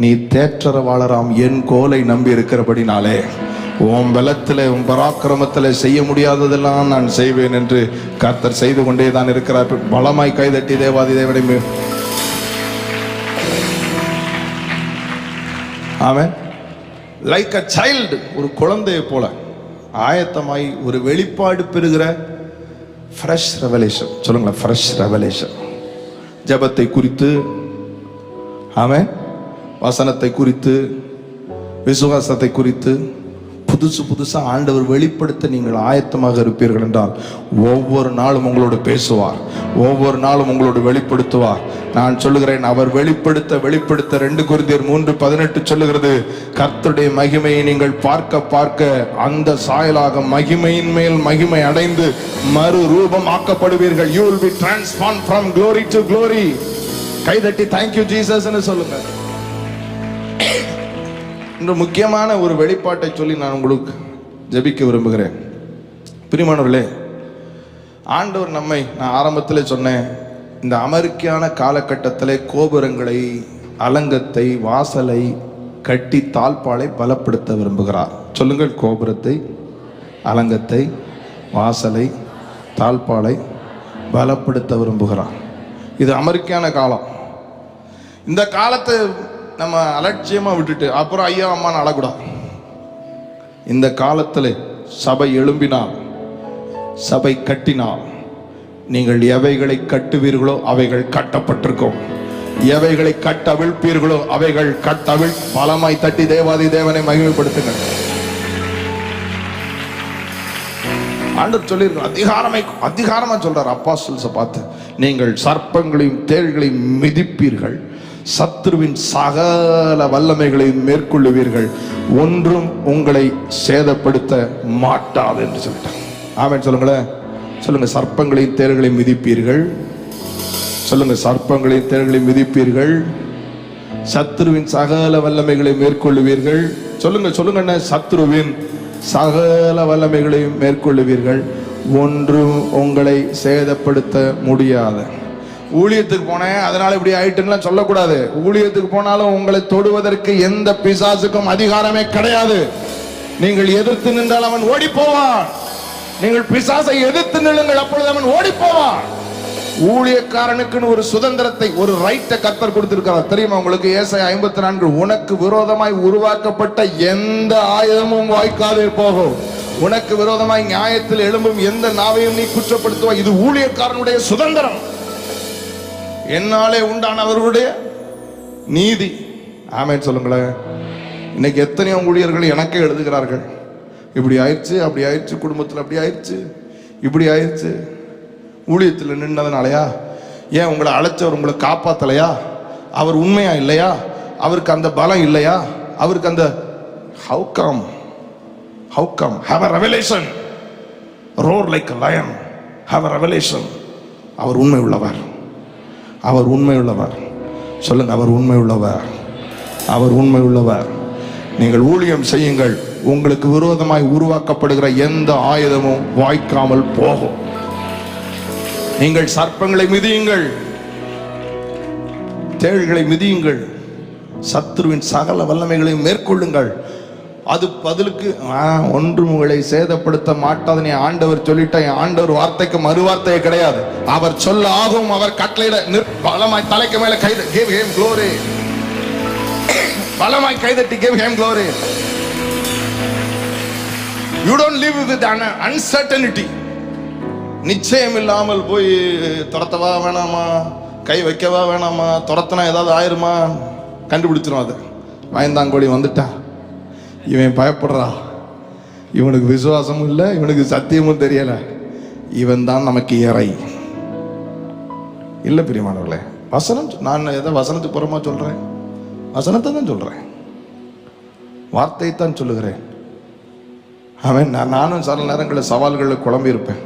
நீ தேற்றரவாளராம் என் கோலை நம்பி இருக்கிறபடினாலே உன் பலத்தில் உன் பராக்கிரமத்தில் செய்ய முடியாததெல்லாம் நான் செய்வேன் என்று கர்த்தர் செய்து கொண்டே தான் இருக்கிறார். பலமாய் கைதட்டி தேவாதி தேவனை. ஆமென். லைக் அ சைல்டு, ஒரு குழந்தையை போல ஆயத்தமாய் ஒரு வெளிப்பாடு பெறுகிற ஃப்ரெஷ் ரெவலேஷன். சொல்லுங்களேன், ஃப்ரெஷ் ரெவலேஷன். ஜெபத்தை குறித்து, ஆமென், வசனத்தை குறித்து, விசுவாசத்தை குறித்து புதுசா ஆண்டவர் வெளிப்படுத்த நீங்கள் ஆயத்தமாக இருப்பீர்கள் என்றால் ஒவ்வொரு நாளும் உங்களோடு பேசுவார், ஒவ்வொரு நாளும் உங்களோடு வெளிப்படுத்துவார். நான் சொல்லுகிறேன், அவர் வெளிப்படுத்த 2 கொரிந்தியர் 3:18 சொல்லுகிறது, கர்த்தருடைய மகிமையை நீங்கள் பார்க்க பார்க்க அந்த சாயலாக மகிமையின் மேல் மகிமை அடைந்து மறு ரூபம் ஆக்கப்படுவீர்கள். You will be transformed from glory to glory. கைதட்டி thank you Jesus ன்னு சொல்லுங்க. இன்று முக்கியமான ஒரு வெளிப்பாட்டை சொல்லி நான் உங்களுக்கு ஜெபிக்க விரும்புகிறேன். பிரியமானவர்களே, ஆண்டவர் நம்மை, நான் ஆரம்பத்தில் சொன்னேன், இந்த அமெரிக்கான காலகட்டத்தில் கோபுரங்களை, அலங்கத்தை, வாசலை கட்டி தாழ்பாலை பலப்படுத்த விரும்புகிறார். சொல்லுங்கள், கோபுரத்தை, அலங்கத்தை, வாசலை, தாழ்பாலை பலப்படுத்த விரும்புகிறார். இது அமெரிக்கான காலம். இந்த காலத்தை நம்ம அலட்சியமா விட்டுட்டு அப்புறம் ஐயா அம்மான்னு அழக்கூடாது. இந்த காலத்தில் சபை எழும்பினால், சபை கட்டினால், நீங்கள் எவைகளை கட்டுவீர்களோ அவைகள் கட்டப்பட்டிருக்கும், எவைகளை கட்டவிழ்ப்பீர்களோ அவைகள் கட்டவிழ். பலமாய் தட்டி தேவாதி தேவனை மகிமைப்படுத்துங்கள். ஆண்டவர் சொல்லியிருக்க அதிகாரமா சொல்றார் அப்போஸ்தலரை பார்த்து, நீங்கள் சர்ப்பங்களையும் தேள்களையும் மிதிப்பீர்கள், சத்துருவின் சகல வல்லமைகளை மேற்கொள்ளுவீர்கள், ஒன்றும் உங்களை சேதப்படுத்த மாட்டாது என்று சொல்லிட்டார். ஆமென் சொல்லுங்களேன். சொல்லுங்க, சர்ப்பங்களையும் தேள்களையும் மிதிப்பீர்கள். சொல்லுங்க, சர்ப்பங்களையும் தேள்களையும் மிதிப்பீர்கள், சத்துருவின் சகல வல்லமைகளை மேற்கொள்ளுவீர்கள். சொல்லுங்க, சத்துருவின் சகல வல்லமைகளையும் மேற்கொள்ளுவீர்கள், ஒன்றும் உங்களை சேதப்படுத்த முடியாது. ஊழியத்துக்கு போனேன் அதனால இப்படி ஆயிட்டுன்னு சொல்லக்கூடாது. ஊழியத்துக்கு போனாலும் உங்களை தொடுவதற்கு எந்த பிசாசுக்கும் அதிகாரமே கிடையாது. நீங்கள் எதிர்த்து நின்றால் அவன் ஓடி போவான். நீங்கள் பிசாசை எதிர்த்து நில்லுங்கள், அப்பொழுது அவன் ஓடி போவான். ஊழியக்காரனுக்குன்னு ஒரு சுதந்திரத்தை, ஒரு ரைட்டை கர்த்தர் கொடுத்திருக்கிறார். தெரியுமா உங்களுக்கு? ஏசாயா 54, உனக்கு விரோதமாய் உருவாக்கப்பட்ட எந்த ஆயுதமும் வாய்க்காதே போகும். உனக்கு விரோதமாய் நியாயத்தில் எழும்பும் எந்த நாவையும் நீ குற்றப்படுத்துவாய். இது ஊழியக்காரனுடைய சுதந்திரம். என்னாலே உண்டானவர்களுடைய நீதி. ஆமென் சொல்லுங்களேன். இன்னைக்கு எத்தனையோ ஊழியர்கள் எனக்கே எழுதுகிறார்கள், இப்படி ஆயிடுச்சு, அப்படி ஆயிடுச்சு, குடும்பத்தில் அப்படி ஆயிடுச்சு, இப்படி ஆயிடுச்சு. ஊழியத்தில் நின்னதுனாலயா? ஏன் உங்களை அழைச்சவர் உங்களை காப்பாத்தலையா? அவர் உண்மையா இல்லையா? அவருக்கு அந்த பலம் இல்லையா? அவருக்கு அந்த how come have a revelation, roar like a lion, have a revelation. அவர் உண்மை உள்ளவர், அவர் உண்மை உள்ளவர். சொல்லுங்க, அவர் உண்மை உள்ளவர், அவர் உண்மை உள்ளவர். நீங்கள் ஊழியம் செய்யுங்கள், உங்களுக்கு விரோதமாய் உருவாக்கப்படுகிற எந்த ஆயுதமும் வாய்க்காமல் போகும். நீங்கள் சர்ப்பங்களை மிதியுங்கள், தேள்களை மிதியுங்கள், சத்துருவின் சகல வல்லமைகளையும் மேற்கொள்ளுங்கள். அது பதிலுக்கு ஒன்றும் உங்களை சேதப்படுத்த மாட்டாதுன்னு ஆண்டவர் சொல்லிட்டா, என் ஆண்டவர் வார்த்தைக்கு மறுவார்த்தையே கிடையாது. அவர் சொல்ல ஆகும், அவர் கட்டளையிட பலமாய் தலைக்கு மேல கைது, give him glory. பலமாய் கைதட்டி give him glory. You don't live with an uncertainty. நிச்சயம் இல்லாமல் போய் துரத்தவா வேணாமா, கை வைக்கவா வேணாமா, துரத்தனா ஏதாவது ஆயிருமா, கண்டுபிடிச்சிடும். அது பயந்தாங்கோடி வந்துட்டா, இவன் பயப்படுறா, இவனுக்கு விசுவாசமும் இல்லை, இவனுக்கு சத்தியமும் தெரியல, இவன் தான் நமக்கு இறை இல்லை. பிரியமானவர்களே, வசனம், நான் எதை வசனத்துக்கு புறமா சொல்றேன்? வசனத்தை தான் சொல்றேன், வார்த்தையை தான் சொல்லுகிறேன். அவன் நானும் சில நேரங்களில் சவால்களில் குழம்பி இருப்பேன்.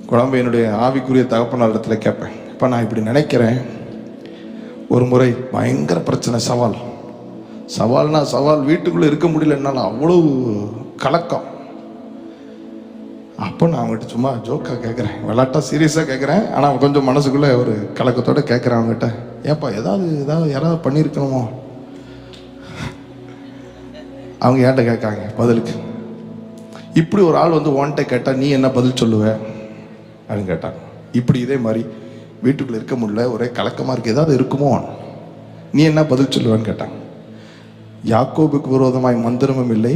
குழம்பு என்னுடைய ஆவிக்குரிய தகப்பனார் இடத்துல கேட்பேன், இப்போ நான் இப்படி நினைக்கிறேன். ஒரு முறை பயங்கர பிரச்சனை, சவால்னா சவால், வீட்டுக்குள்ளே இருக்க முடியல, என்னால் அவ்வளவு கலக்கம். அப்போ நான் அவங்ககிட்ட சும்மா ஜோக்காக கேட்குறேன், விளாட்டா சீரியஸாக கேட்குறேன். ஆனால் கொஞ்சம் மனசுக்குள்ளே ஒரு கலக்கத்தோடு கேட்குறேன் அவங்ககிட்ட, ஏப்பா யாராவது பண்ணியிருக்கணுமோ? அவங்க ஏன்ட்ட கேட்காங்க பதிலுக்கு, இப்படி ஒரு ஆள் வந்து உன்கிட்ட கேட்டால் நீ என்ன பதில் சொல்லுவ அப்படின்னு கேட்டாங்க. இப்படி இதே மாதிரி வீட்டுக்குள்ளே இருக்க முடியல, ஒரே கலக்கமாக இருக்கு, ஏதாவது இருக்குமோ, நீ என்ன பதில் சொல்லுவேன்னு கேட்டாங்க. யாக்கோபுக்கு விரோதமாய் மந்திரமும் இல்லை,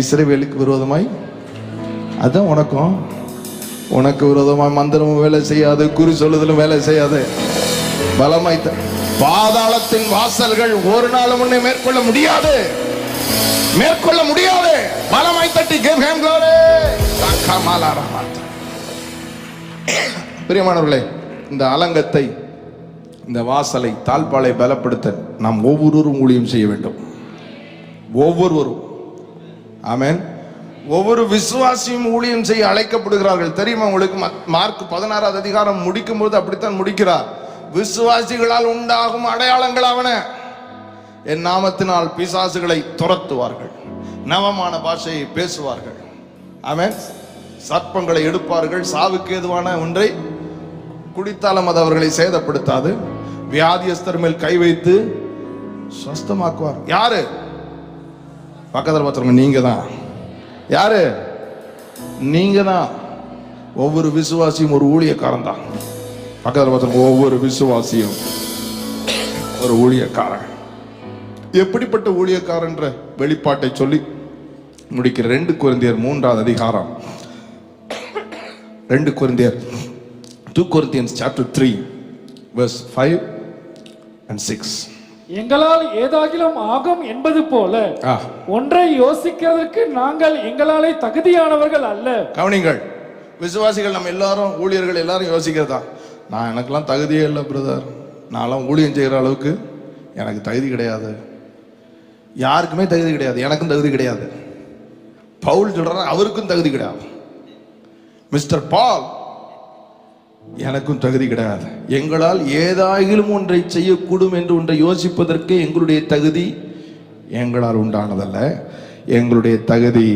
இஸ்ரவேலுக்கு விரோதமாய், அதான் உனக்கு விரோதமாய் மந்திரமும் வேலை செய்யாது, குறி சொல்லுதலும் வேலை செய்யாது. பலமாய் பாதாளத்தின் வாசல்கள் ஒரு நாள் முன்னே மேற்கொள்ள முடியாது. பலமாய் தட்டி give him glory. பிரியமானவர்களே, இந்த அலங்கத்தை, இந்த வாசலை, தாழ்பாலை பலப்படுத்த நாம் ஒவ்வொருவரும் ஊழியம் செய்ய வேண்டும். ஒவ்வொருவரும். ஆமென். ஒவ்வொரு விசுவாசியும் ஊழியம் செய்ய அழைக்கப்படுகிறார்கள். தெரியுமா உங்களுக்கு? மார்க் 16வது அதிகாரம் முடிக்கும் போது அப்படித்தான் முடிக்கிறார். விசுவாசிகளால் உண்டாகும் அடையாளங்கள் ஆவன, என் நாமத்தினால் பிசாசுகளை துரத்துவார்கள், நவமான பாஷையை பேசுவார்கள், ஆமென், சர்ப்பங்களை எடுப்பார்கள், சாவுக்கு ஏதுவான ஒன்றை குடித்தாலும் அது அவர்களை சேதப்படுத்தாது, வியாதியஸ்தர் மேல் கை வைத்து சுஸ்தமாக்குவார். யாரு? பக்கத்தில் பார்த்தவங்க, நீங்க தான். யாரு? நீங்க தான். ஒவ்வொரு விசுவாசியும் ஒரு ஊழியக்காரன் தான். பக்கத்தில் பார்த்தவங்க, ஒவ்வொரு விசுவாசியும் ஒரு ஊழியக்காரன். எப்படிப்பட்ட ஊழியக்காரன்ற வெளிப்பாட்டை சொல்லி முடிக்கிற 2 கொரிந்தியர் 3வது அதிகாரம். 2 கொரிந்தியர் 2 Corinthians chapter 3 verse 5 and 6. எங்களால் ஏதாகிலும் ஆகும் என்பது போல ஒன்றை யோசிக்கிறதற்கு நாங்கள் எங்களாலே தகுதியானவர்கள் அல்ல. கவனிங்கள், விசுவாசிகள் நம்ம எல்லாரும், ஊழியர்கள் எல்லாரும் யோசிக்கிறதா, நான் எனக்கெல்லாம் தகுதியே இல்லை பிரதர், நான்லாம் ஊழியம் செய்கிற அளவுக்கு எனக்கு தகுதி கிடையாது. யாருக்குமே தகுதி கிடையாது, எனக்கும் தகுதி கிடையாது. பவுல் சொல்றாரு, அவருக்கும் தகுதி கிடையாது. மிஸ்டர் பால், எனக்கும் தகுதி கிடையாது. எங்களால் ஏதாயிலும் ஒன்றை செய்யக்கூடும் என்று ஒன்றை யோசிப்பதற்கு எங்களுடைய தகுதி எங்களால் உண்டானதல்ல. எங்களுடைய தகுதி,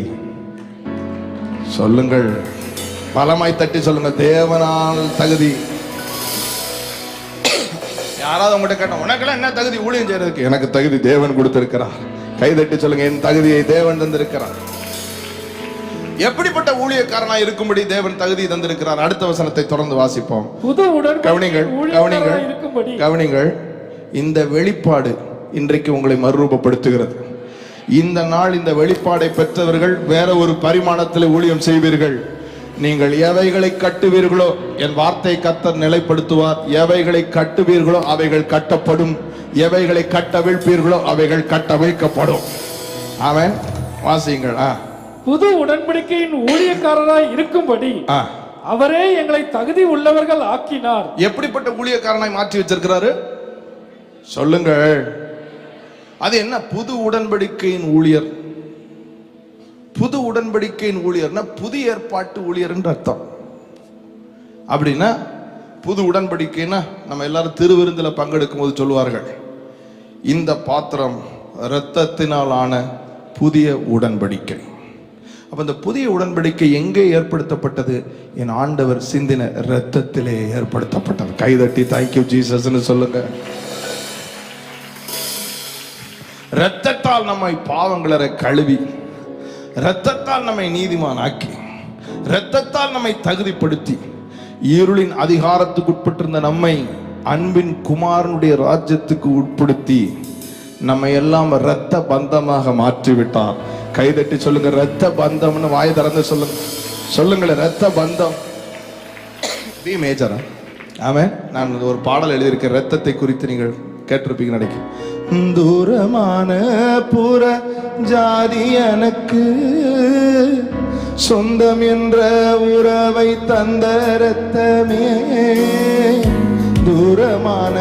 சொல்லுங்கள், பலமாய் தட்டி சொல்லுங்க, தேவனால் தகுதி. யாராவது உங்ககிட்ட கேட்டோம், உனக்கெல்லாம் என்ன தகுதி ஊழியம் செய்யறதுக்கு? எனக்கு தகுதி தேவன் கொடுத்திருக்கிறார். கைதட்டி சொல்லுங்க, என் தகுதியை தேவன் தந்திருக்கிறார். எப்படிப்பட்ட ஊழியக்காரனா இருக்கும்படி தேவன் தகுதி தந்திருக்கிறார்? அடுத்த வசனத்தை தொடர்ந்து வாசிப்போம். கவனிங்கள். இந்த வெளிப்பாடு இன்றைக்கு உங்களை மறுரூபப்படுத்துகிறது. இந்த நாள் இந்த வெளிப்பாடை பெற்றவர்கள் வேற ஒரு பரிமாணத்தில் ஊழியம் செய்வீர்கள். நீங்கள் எவைகளை கட்டுவீர்களோ என் வார்த்தை கர்த்தர் நிலைப்படுத்துவார். எவைகளை கட்டுவீர்களோ அவைகள் கட்டப்படும். எவைகளை கட்டவிழ்ப்பீர்களோ அவைகள் கட்டவிழ்க்கப்படும். ஆமென். வாசியுங்கள். புது உடன்படிக்கையின் ஊழியக்காரராய் இருக்கும்படி அவரே எங்களை தகுதி உள்ளவர்கள் ஆக்கினார். எப்படிப்பட்ட ஊழியக்காரனாய் மாற்றி வச்சிருக்கிறாரு சொல்லுங்கள். அது என்ன? புது உடன்படிக்கையின் ஊழியர். புது உடன்படிக்கையின் ஊழியர்னா புதிய ஏற்பாட்டு ஊழியர் என்று அர்த்தம். அப்படின்னா புது உடன்படிக்கைன்னா நம்ம எல்லாரும் திருவிருந்தில் பங்கெடுக்கும் போது சொல்லுவார்கள், இந்த பாத்திரம் இரத்தத்தினால் ஆன புதிய உடன்படிக்கை. அப்ப இந்த புதிய உடன்படிக்கை எங்கே ஏற்படுத்தப்பட்டது? என் ஆண்டவர் சிந்தின இரத்தத்திலே ஏற்படுத்தப்பட்டது. கைதட்டி தேங்க்யூ ஜீசஸ்னு சொல்லுங்க. இரத்தத்தால் நம்மை பாவங்களரை கழுவி, இரத்தத்தால் நம்மை நீதிமான் ஆக்கி, இரத்தத்தால் நம்மை தகுதிப்படுத்தி, இருளின் அதிகாரத்துக்கு உட்பட்டிருந்த நம்மை அன்பின் குமாரனுடைய ராஜ்யத்துக்கு உட்படுத்தி நம்மை எல்லாம் இரத்த பந்தமாக மாற்றிவிட்டார். கைதட்டி சொல்லுங்க, இரத்த பந்தம்னு வாய் திறந்து சொல்லுங்க. சொல்லுங்களேன், இரத்த பந்தம். பி மேஜரா? ஆமென். நான் ஒரு பாடல் எழுதியிருக்கேன் இரத்தத்தை குறித்து, நீங்கள் கேட்டிருப்பீங்க நினைக்கிறேன். தூரமான புற ஜாதி எனக்கு சொந்தம் என்ற உறவை தந்த இரத்தமே. தூரமான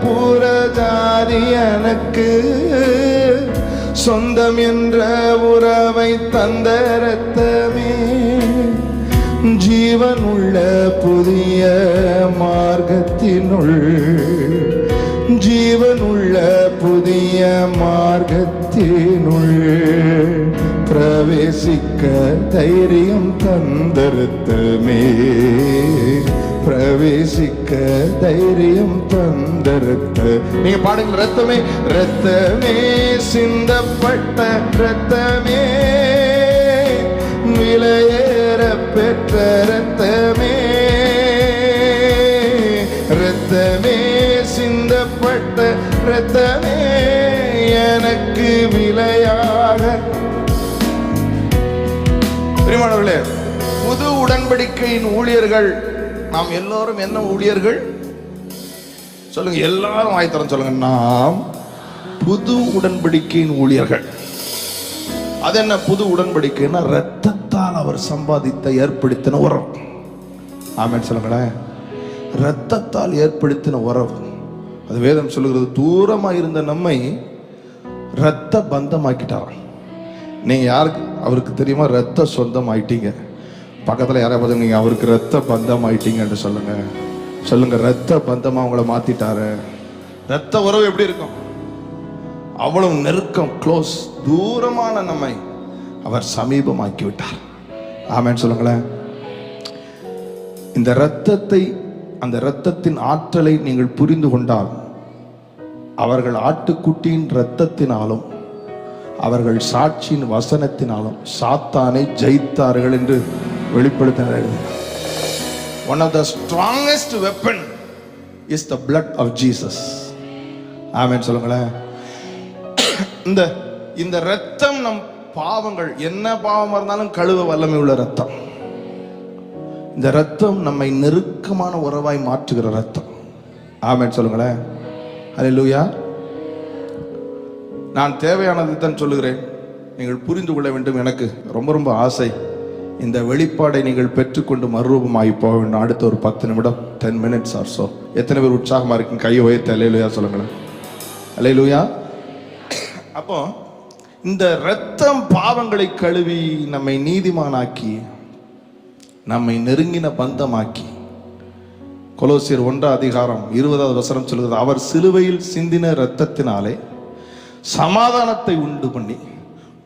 புற ஜாதி எனக்கு சொந்தம் என்ற உறவை தந்த இரத்தமே. ஜீவன் உள்ள புதிய மார்க்கத்தினுள், ஜீவன் உள்ள புதிய மார்க்கத்தினுள் பிரவேசிக்க தைரியம் தந்தருத்தமே. பிரவேசிக்க தைரியம் தந்தருத்த. நீங்க பாடுங்க, ரத்தமே ரத்தமே சிந்தப்பட்ட ரத்தமே, விலையேற பெற்ற ரத்தமே. ரத்தமே சிந்தப்பட்ட ரத்தமே, எனக்கு விலையாக. பிரியமானவர்களே, புது உடன்படிக்கையின் ஊழியர்கள் நாம் எல்லோரும் என்ன ஊழியர்கள் சொல்லுங்க? எல்லாரும் வாய்த்தரம் சொல்லுங்க, நாம் புது உடன்படிக்கையின் ஊழியர்கள். அது என்ன புது உடன்படிக்கைன்னா? இரத்தத்தால் அவர் சம்பாதித்த ஏற்படுத்தின உறவு. ஆமென் சொல்லுங்களேன். இரத்தத்தால் ஏற்படுத்தின உறவு. அது வேதம் சொல்லுகிறது, தூரமா இருந்த நம்மை இரத்த பந்தமாக்கிட்டார். நீங்க யாருக்கு அவருக்கு தெரியுமா? இரத்த சொந்தம் ஆயிட்டீங்க. பக்கத்துல யாரை பார்த்து நீங்க அவருக்கு இரத்த பந்தம் ஆயிட்டீங்கன்னு சொல்லுங்க. சொல்லுங்க, இரத்த பந்தமா அவங்கள மாத்திட்டாரு. இரத்த உறவு எப்படி இருக்கும்? அவ்வளவு நெருக்கம், க்ளோஸ். தூரமான நம்மை அவர் சமீபமாக்கி விட்டார். ஆமென் சொல்லுங்களேன். இந்த இரத்தத்தை, அந்த இரத்தத்தின் ஆற்றலை நீங்கள் புரிந்து கொண்டால், அவர்கள் ஆட்டுக்குட்டியின் இரத்தத்தினாலும் அவர்கள் சாட்சியின் வசனத்தினாலும் சாத்தானை ஜெயித்தார்கள் என்று வெளிப்படுத்தினார்கள். One of the strongest weapon is the blood of Jesus. ஆமென் சொல்லுங்களேன். இந்த இரத்தம் நம் பாவங்கள் என்ன பாவமா இருந்தாலும் கழுவ வல்லமை உள்ள இரத்தம். இந்த இரத்தம் நம்மை நெருக்கமான உறவாய் மாற்றுகிற இரத்தம். ஆமென் சொல்லுங்களேன். ஹல்லேலூயா. நான் தேவையானதை தான் சொல்லுகிறேன், நீங்கள் புரிந்து கொள்ள வேண்டும். எனக்கு ரொம்ப ரொம்ப ஆசை, இந்த வெளிப்பாடை நீங்கள் பெற்றுக்கொண்டு மறுரூபமாகி போக வேண்டும். அடுத்த ஒரு 10 நிமிடம், 10 minutes or so. எத்தனை பேர் உற்சாகமா இருக்குங்க? கையை உயர்த்தி அல்லேலூயா சொல்லுங்களேன். அல்லேலூயா. அப்போ இந்த இரத்தம் பாவங்களை கழுவி நம்மை நீதிமானாக்கி, நம்மை நெருங்கின பந்தமாக்கி. கொலோசியர் 1:20 சொல்கிறது, அவர் சிலுவையில் சிந்தின இரத்தத்தினாலே சமாதானத்தை உண்டு பண்ணி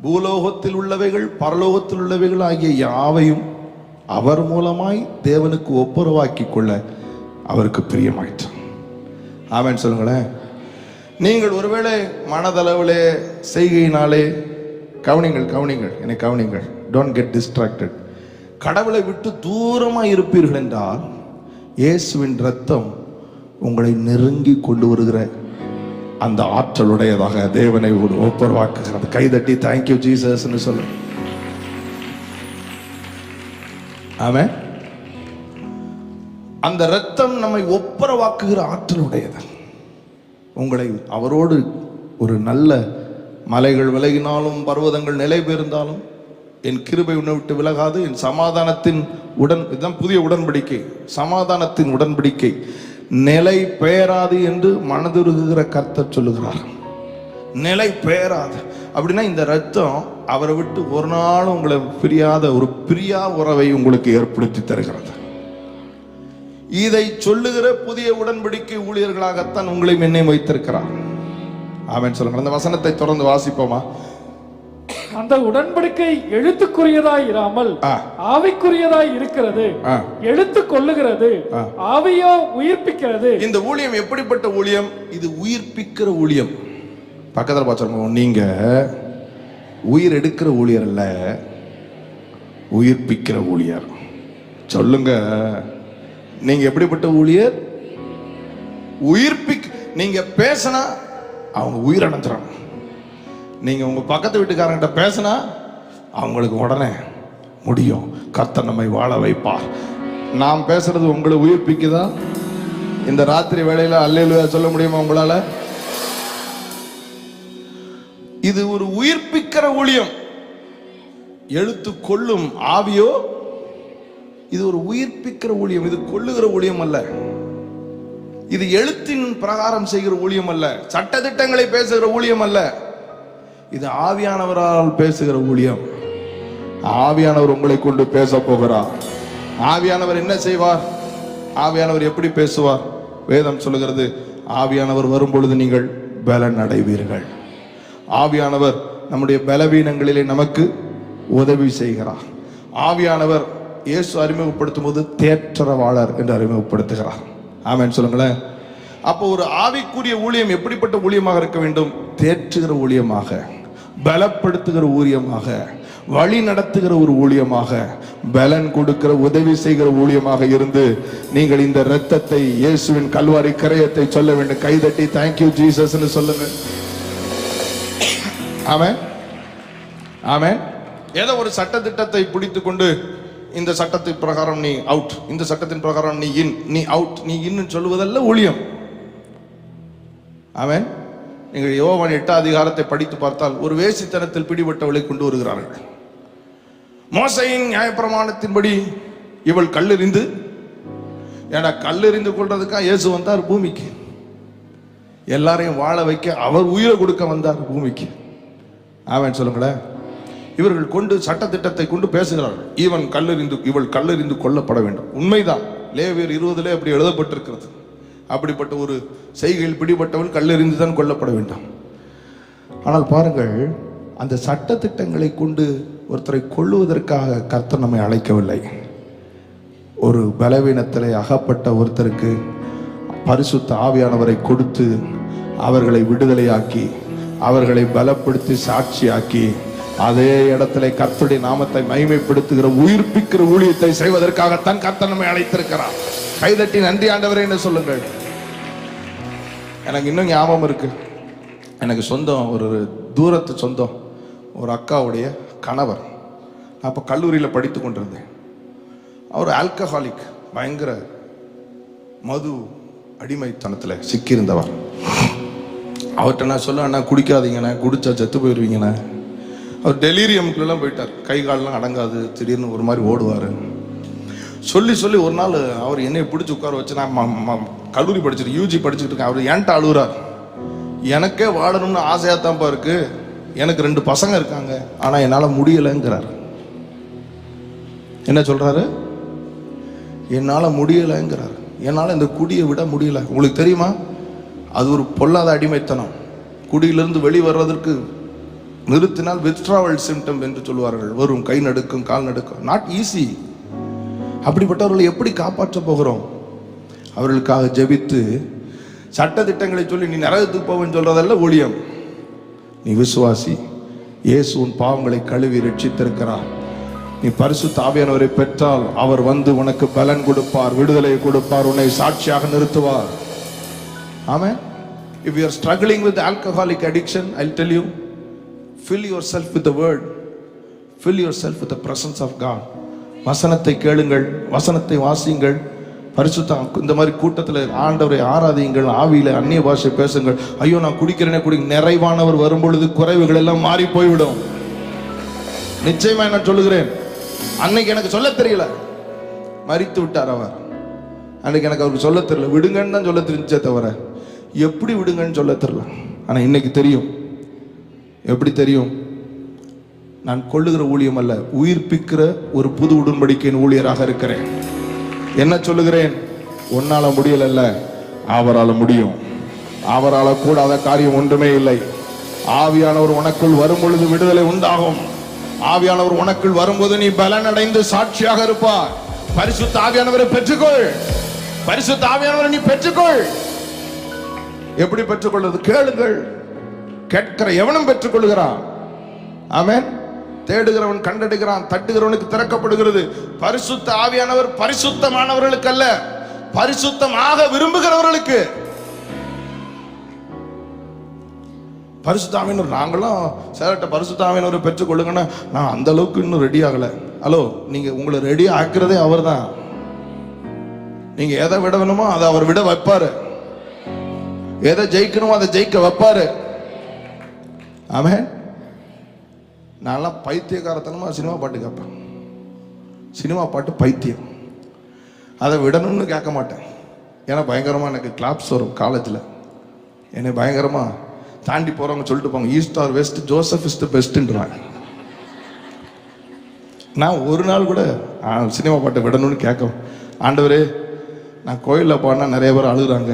பூலோகத்தில் உள்ளவைகள் பரலோகத்தில் உள்ளவைகள் ஆகிய யாவையும் அவர் மூலமாய் தேவனுக்கு ஒப்புரவாக்கி கொள்ள அவருக்கு பிரியமாயிற்று. ஆமென் சொல்லுங்களேன். நீங்கள் ஒருவேளை மனதளவிலே செய்கையினாலே கவனிங்கள், என்னை கவனிங்கள். Don't get distracted. கடவுளை விட்டு தூரமாக இருப்பீர்கள் என்றால் இயேசுவின் ரத்தம் உங்களை நெருங்கி கொண்டு வருகிற அந்த ஆற்றலுடையதாக தேவனை ஒப்புரவாக்குகிறது. கைதட்டி தேங்க்யூ ஜீசஸ்ன்னு சொல்லு. ஆமென். அந்த ரத்தம் நம்மை ஒப்புரவாக்குகிற ஆற்றலுடையது. உங்களை அவரோடு ஒரு நல்ல மலைகள் விலகினாலும் பர்வதங்கள் நிலை பெயர்ந்தாலும் என் கிருபை உன்னை விட்டு விலகாது, என் சமாதானத்தின் இதுதான் புதிய உடன்படிக்கை, சமாதானத்தின் உடன்படிக்கை நிலை பெயராது என்று மனதுருகுகிற கர்த்தர் சொல்லுகிறார். நிலை பெயராது அப்படின்னா இந்த ரத்தம் அவரை விட்டு ஒரு நாளும் உங்களை பிரியாத ஒரு பிரியா உறவை உங்களுக்கு ஏற்படுத்தி தருகிறது. இதை சொல்லுகிற புதிய உடன்படிக்கை ஊழியர்களாகத்தான் உங்களையும் என்னையும் வைத்திருக்கிறார். ஆமென் சொல்லுங்க. அந்த வசனத்தை தொடர்ந்து வாசிப்போமா? அந்த உடன்படிக்கை எழுத்துக்குரியதாய் இராமல் ஆவிக்குரியதாய் இருக்கிறது. எழுத்து கொள்ளுகிறது, ஆவியோ உயிர்ப்பிக்கிறது. இந்த ஊழியம் எப்படிப்பட்ட ஊழியம்? இது உயிர்ப்பிக்கிற ஊழியம். பக்கத்தில் பார்த்துருங்க, நீங்க உயிர் எடுக்கிற ஊழியர் அல்ல, உயிர்ப்பிக்கிற ஊழியர். சொல்லுங்க, நீங்க எப்படிப்பட்ட ஊழியர்? நீங்க பேசினா அவங்க உயிரடைஞ்சிடணும். நீங்க உங்க பக்கத்து வீட்டுக்காரங்கிட்ட பேசினா அவங்களுக்கு உடனே முடியும். கர்த்தர் நம்மை வாழ வைப்பார். நாம் பேசுறது உங்களை உயிர்ப்பிக்குதா? இந்த ராத்திரி வேளையில அல்லேலூயா சொல்ல முடியுமா உங்களால? இது ஒரு உயிர்ப்பிக்கிற ஊழியம். எழுத்து கொள்ளும், ஆவியோ. இது ஒரு உயிர்ப்பிக்கிற ஊழியம். இது கொள்ளுகிற ஊழியம் அல்ல. இது எழுத்தின் பிரகாரம் செய்கிற ஊழியம் அல்ல. சட்ட திட்டங்களை பேசுகிற ஊழியம் அல்ல. இது ஆவியானவரால் பேசுகிற ஊழியம். ஆவியானவர் உங்களை கொண்டு பேச போகிறார். ஆவியானவர் என்ன செய்வார்? ஆவியானவர் எப்படி பேசுவார்? வேதம் சொல்லுகிறது, ஆவியானவர் வரும்பொழுது நீங்கள் பலன் அடைவீர்கள். ஆவியானவர் நம்முடைய பலவீனங்களிலே நமக்கு உதவி செய்கிறார். ஆவியானவர் இயேசு அறிமுகப்படுத்தும் போது தேற்றரவாளர் என்று அறிமுகப்படுத்துகிறார். ஆமென் சொல்லுங்களேன். அப்போ ஒரு ஆவிக்குரிய ஊழியம் எப்படிப்பட்ட ஊழியமாக இருக்க வேண்டும்? தேற்றுகிற ஊழியமாக, பலப்படுத்துகிற ஊழியமாக, வழி நடத்துகிற ஒரு ஊழியமாக, பலன் கொடுக்கிற உதவி செய்கிற ஊழியமாக இருந்து நீங்கள் இந்த இரத்தத்தை, இயேசுவின் கல்வாரி கரையத்தை சொல்ல வேண்டும். கைதட்டி தேங்க்யூ ஜீசஸ்ன்னு சொல்லுங்க. ஆமென், ஆமென். ஏதோ ஒரு சட்ட திட்டத்தை பிடித்து கொண்டு இந்த சட்டத்தின் பிரகாரம் நீ அவுட், இந்த சட்டத்தின் பிரகாரம் நீ இன், நீ அவுட், நீ இன்னு சொல்லுவதல்ல ஊழியம். ஆமென். நீங்கள் யோவான் 8 அதிகாரத்தை படித்து பார்த்தால் ஒரு வேசித்தனத்தில் பிடிபட்டவளை கொண்டு வருகிறார்கள். மோசையின் நியாயப்பிரமாணத்தின்படி இவள் கல்லெறிந்து, ஏன்னா கல்லெறிந்து கொள்றதுக்கா இயேசு வந்தார் பூமிக்கு. எல்லாரையும் வாழ வைக்க அவர் உயிரை கொடுக்க வந்தார் பூமிக்கு. ஆமென் சொல்லுங்களேன். இவர்கள் கொண்டு சட்ட திட்டத்தை கொண்டு பேசுகிறார்கள். இவள் கல்லெறிந்து கொல்லப்பட வேண்டும். உண்மைதான், லேவியர் 20 அப்படி எழுதப்பட்டிருக்கிறது. அப்படிப்பட்ட ஒரு செய்கையில் பிடிபட்டவள் கல்லெறிந்து தான் கொல்லப்பட வேண்டும். ஆனால் பாருங்கள், அந்த சட்ட திட்டங்களை கொண்டு ஒருத்தரை கொல்லுவதற்காக கர்த்தர் நம்மை அழைக்கவில்லை. ஒரு பலவீனத்திலே அகப்பட்ட ஒருத்தருக்கு பரிசுத்த ஆவியானவரை கொடுத்து அவர்களை விடுதலையாக்கி, அவர்களை பலப்படுத்தி சாட்சியாக்கி, அதே இடத்துல கர்த்தருடைய நாமத்தை மகிமைப்படுத்துகிற உயிர்ப்பிக்கிற ஊழியத்தை செய்வதற்காகத்தான் கர்த்தர் நம்மை அழைத்திருக்கிறார். கைதட்டி நன்றி ஆண்டவரே என்று சொல்லுங்கள். எனக்கு இன்னும் ஞாபகம் இருக்கு. எனக்கு சொந்தம், ஒரு தூரத்து சொந்தம், ஒரு அக்காவுடைய கணவர். நான் அப்போ கல்லூரியில் படித்து கொண்டிருந்தேன். அவர் ஆல்கஹாலிக், பயங்கர மது அடிமைத்தனத்தில் சிக்கியிருந்தவர். அவர்கிட்ட நான் சொல்ல, அண்ணா குடிக்காதீங்கண்ணா, குடிச்சா செத்து போயிடுவீங்கண்ணா. அவர் டெலீரியம்குள்ளெல்லாம் போயிட்டார். கை காலெலாம் அடங்காது, திடீர்னு ஒரு மாதிரி ஓடுவார். சொல்லி சொல்லி ஒரு நாள் அவர் என்னை பிடிச்சி உட்கார வச்சு, நான் கல்லூரி படிச்சுட்டு யூஜி படிச்சுட்டு இருக்கேன். அவர் என்கிட்ட அழுகுறார். எனக்கே வாழணும்னு ஆசையாக தான்ப்பா இருக்கு, எனக்கு 2 பசங்க இருக்காங்க, ஆனால் என்னால் முடியலைங்கிறார். என்ன சொல்றாரு? என்னால் முடியலைங்கிறார். என்னால் இந்த குடியை விட முடியல. உங்களுக்கு தெரியுமா, அது ஒரு பொல்லாத அடிமைத்தனம். குடியிலிருந்து வெளிவருவதற்கு நிறுத்தினால் வித்ட்ராவல் சிம்டம் என்று சொல்வார்கள். வரும் கை நடுக்கும், கால் நடுக்கும். Not easy. அப்படிப்பட்டவர்களை எப்படி காப்பாற்ற போகிறோம்? அவர்களுக்காக ஜெபித்து சட்ட திட்டங்களை சொல்லி நீ நரகத்துக்கு போவன்னு சொல்றதல்ல ஊழியம். நீ விசுவாசி. இயேசு உன் பாவங்களை கழுவி ரட்சித்திருக்கிறார். நீ பரிசுத்த ஆவியானவரை பெற்றால் அவர் வந்து உனக்கு பலன் கொடுப்பார், விடுதலை கொடுப்பார், உன்னை சாட்சியாக நிறுத்துவார். ஆமென். If you are struggling with alcoholic addiction, I'll tell you, fill yourself with the word. Fill yourself with the presence of God. வசனத்தை கேளுங்கள், வசனத்தை வாசியுங்கள். பரிசுத்த இந்த மாதிரி கூட்டத்தில் ஆண்டவரை ஆராதியுங்கள், ஆவியில அந்நிய பாஷை பேசுங்கள். ஐயோ நான் குடிக்கிறேனே நிறைவானவர் வரும் பொழுது குறைவுகள் எல்லாம் மாறி போய்விடும். நிச்சயமா நான் சொல்லுகிறேன். அன்னைக்கு எனக்கு சொல்ல தெரியல, மரித்து விட்டார் அவர். அன்னைக்கு எனக்கு அவருக்கு சொல்ல தெரியல, விடுங்கன்னு தான் சொல்ல தெரிஞ்சே தவிர எப்படி விடுங்கன்னு சொல்ல தெரியல. ஆனா இன்னைக்கு தெரியும். எப்படி தெரியும்? நான் கொள்ளுகிற ஊழியம் அல்ல, உயிர்ப்பிக்கிற ஒரு புது உடன்படிக்கையின் ஊழியராக இருக்கிறேன். என்ன சொல்லுகிறேன்? உன்னால முடியல, அவரால் முடியும். அவரால் கூடாத காரியம் ஒன்றுமே இல்லை. ஆவியானவர் உனக்குள் வரும் பொழுது விடுதலை உண்டாகும். ஆவியானவர் உனக்குள் வரும்போது நீ பலன் அடைந்து சாட்சியாக இருப்பார். பரிசுத்த ஆவியானவரை பெற்றுக்கொள். பரிசுத்த ஆவியானவரை நீ பெற்றுக்கொள். எப்படி பெற்றுக்கொள்வது? கேளுங்கள். கேட்கிற எவனும் பெற்றுக்கொள்கிறான். ஆமென். தேடுகிறவன் கண்டடைகிறான், தட்டுகிறவனுக்கு திறக்கப்படுகிறது. பரிசுத்த ஆவியானவர் பரிசுத்தமானவர்களுக்கு அல்ல, பரிசுத்தமாக விரும்புகிறவர்களுக்கு. பரிசுத்த ஆவியானவர் நாங்களும் சிலர்கிட்ட பரிசுத்த ஆவியானவரை பெற்றுக்கொள்ளுங்கன்னா நான் அந்த அளவுக்கு இன்னும் ரெடி ஆகல. ஹலோ, நீங்க உங்களை ரெடி ஆக்குறதே அவர் தான். நீங்க எதை விட வேணுமோ அதை அவர் விட வைப்பாரு. எதை ஜெயிக்கணுமோ அதை ஜெயிக்க வைப்பாரு. ஆமென். நான்லாம் பைத்தியக்காரத்தனமா சினிமா பாட்டு கேட்பேன். சினிமா பாட்டு பைத்தியம். அதை விடணும்னு கேட்க மாட்டேன். ஏன்னா பயங்கரமா எனக்கு கிளாப்ஸ் வரும் காலேஜில். என்னை பயங்கரமா தாண்டி போறவங்க சொல்லிட்டு போங்க, east or west, Joseph is the பெஸ்ட்ன்றாங்க. நான் ஒரு நாள் கூட சினிமா பாட்டை விடணும்னு கேட்க, ஆண்டவரே நான் கோயிலில் பாடினா நிறைய பேர் அழுகுறாங்க,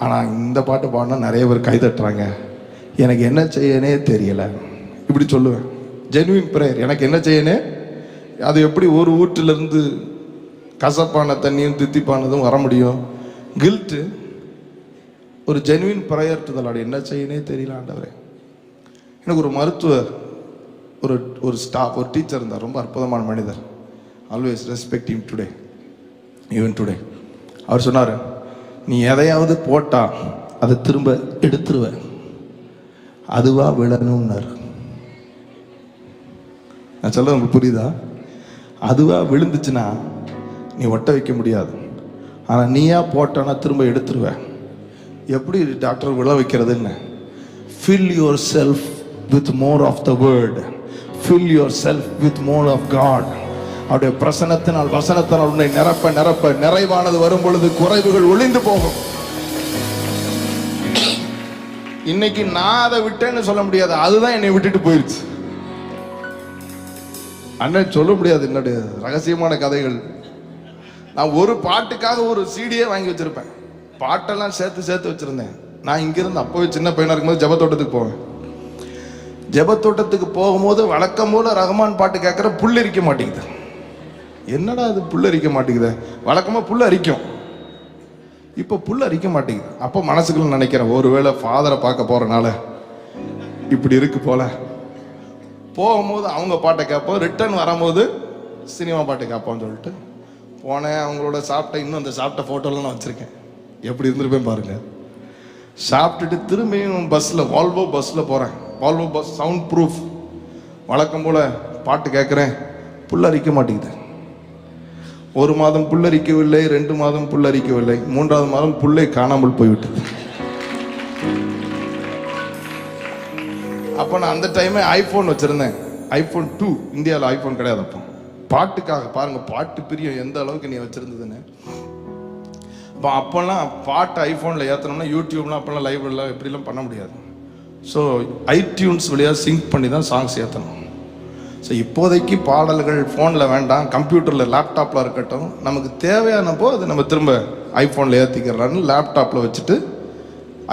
ஆனால் இந்த பாட்டு பாடினா நிறைய பேர் கை தட்டுறாங்க, எனக்கு என்ன செய்யனே தெரியல, இப்படி சொல்லுவேன். Genuine prayer. எனக்கு என்ன செய்யனே, அது எப்படி ஒரு ஊற்றிலிருந்து கசப்பான தண்ணியும் தித்திப்பானதும் வர முடியும்? கில்ட்டு. ஒரு genuine prayer to the Lord. என்ன செய்யனே தெரியல ஆண்டவரே. எனக்கு ஒரு மருத்துவர், ஒரு ஸ்டாஃப், ஒரு டீச்சர் இருந்தார், ரொம்ப அற்புதமான மனிதர். Always respect him today, even today. அவர் சொன்னார், நீ எதையாவது போட்டா அதை திரும்ப எடுத்துருவ, அதுவா விழணும்னார். நான் சொல்ல உங்களுக்கு புரியுதா? அதுவா விழுந்துச்சுன்னா நீ ஒட்ட வைக்க முடியாது, ஆனா நீயா போட்டானா திரும்ப எடுத்துருவ. எப்படி டாக்டர் விழ வைக்கிறதுன்னு? Fill yourself with more of the word, fill yourself with more of God. அவருடைய பிரசனத்தினால், வசனத்தினால் உன்னை நிரப்ப நிரப்ப நிறைவானது வரும் பொழுது குறைவுகள் ஒளிந்து போகும். இன்னைக்கு நான் அதை விட்டேன்னு சொல்ல முடியாது, அதுதான் என்னை விட்டுட்டு போயிடுச்சு. அண்ணன் சொல்ல முடியாது என்னுடைய ரகசியமான கதைகள். நான் ஒரு பாட்டுக்காக ஒரு சீடியே வாங்கி வச்சிருப்பேன். பாட்டெல்லாம் சேர்த்து சேர்த்து வச்சிருந்தேன். நான் இங்கிருந்து அப்போவே சின்ன பையனா இருக்கும்போது ஜெபத்தோட்டத்துக்கு போவேன். ஜெபத்தோட்டத்துக்கு போகும்போது வழக்கம் போல ரஹ்மான் பாட்டு கேட்குற புல் அரிக்க மாட்டேங்குது. என்னடா அது புல் அரிக்க மாட்டேங்குது? வழக்கமாக புல் அரிக்கும், இப்போ புல் அரிக்க மாட்டேங்குது. அப்போ மனசுக்குள்ள நினைக்கிறேன், ஒருவேளை ஃபாதரை பார்க்க போறனால இப்படி இருக்கு போல. போகும்போது அவங்க பாட்டை கேட்போம், ரிட்டர்ன் வரும்போது சினிமா பாட்டு கேட்போம்னு சொல்லிட்டு போனேன். அவங்களோட சாப்பிட்ட, இன்னும் அந்த சாப்பிட்ட ஃபோட்டோலாம் நான் வச்சுருக்கேன். எப்படி இருந்திருப்பேன் பாருங்க. சாப்பிட்டுட்டு திரும்பியும் பஸ்ஸில், வால்வோ பஸ்ஸில் போகிறேன். Volvo bus sound proof. வழக்கம் போல் பாட்டு கேட்குறேன், புல்லரிக்க மாட்டேங்குது. 1 மாதம் புல்லரிக்கவில்லை, 2 மாதம் புல்லரிக்கவில்லை, 3வது மாதம் புல்லை காணாமல் போய்விட்டது. அப்போ நான் அந்த டைமே ஐஃபோன் வச்சுருந்தேன், ஐஃபோன் 2. இந்தியாவில் ஐஃபோன் கிடையாது அப்போ. பாட்டுக்காக பாருங்க, பாட்டு பிரியம் எந்த அளவுக்கு நீ வச்சுருந்ததுன்னு. இப்போ அப்போல்லாம் பாட்டு ஐஃபோனில் ஏற்றணும்னா யூடியூப்லாம் அப்போல்லாம் லைவ்லாம் எப்படிலாம் பண்ண முடியாது. ஸோ ஐடியூன்ஸ் வழியாக சிங்க் பண்ணி தான் சாங்ஸ் ஏற்றணும். ஸோ இப்போதைக்கு பாடல்கள் ஃபோனில் வேண்டாம், கம்ப்யூட்டரில் லேப்டாப்பில் இருக்கட்டும், நமக்கு தேவையானப்போ அது நம்ம திரும்ப ஐஃபோனில் ஏற்றிக்கிறான்னு லேப்டாப்பில் வச்சுட்டு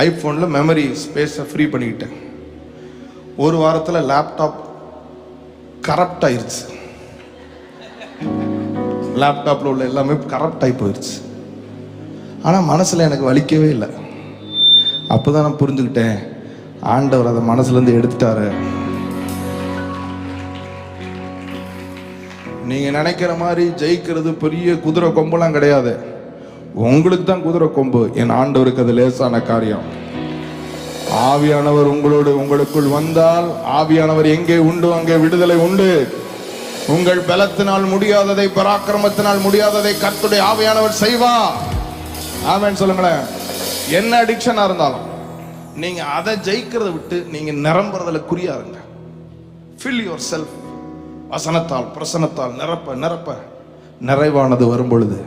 ஐஃபோனில் மெமரி ஸ்பேஸை ஃப்ரீ பண்ணிக்கிட்டேன். 1 வாரத்தில் லேப்டாப் கரப்ட் ஆயிடுச்சு. லேப்டாப்பில் உள்ள எல்லாமே கரப்ட் ஆகி போயிடுச்சு. ஆனா மனசுல எனக்கு வலிக்கவே இல்லை. அப்பதான் நான் புரிஞ்சுக்கிட்டேன், ஆண்டவர் அதை மனசுல இருந்து எடுத்துட்டாரு. நீங்க நினைக்கிற மாதிரி ஜெயிக்கிறது பெரிய குதிரை கொம்பெல்லாம் கிடையாது. உங்களுக்கு தான் குதிரை கொம்பு, என் ஆண்டவருக்கு அது லேசான காரியம். ஆவியானவர் உங்களுக்குள் வந்தால், ஆவியானவர் எங்கே உண்டு அங்கே விடுதலை உண்டு. உங்கள் பலத்தினால் முடியாததை, பராக்கிரமத்தினால் முடியாததை கர்த்தருடைய ஆவியானவர் செய்வார். ஆமென் சொல்லுங்களேன். என்ன அடிக்ஷனா இருந்தாலும் நீங்க அதை ஜெயிக்கிறத விட்டு நீங்க நிரம்புறதுல குறியாருங்க. fill yourself. வசனத்தால் பிரசனத்தால் நிரப்ப நிரப்ப நிறைவானது வரும் பொழுது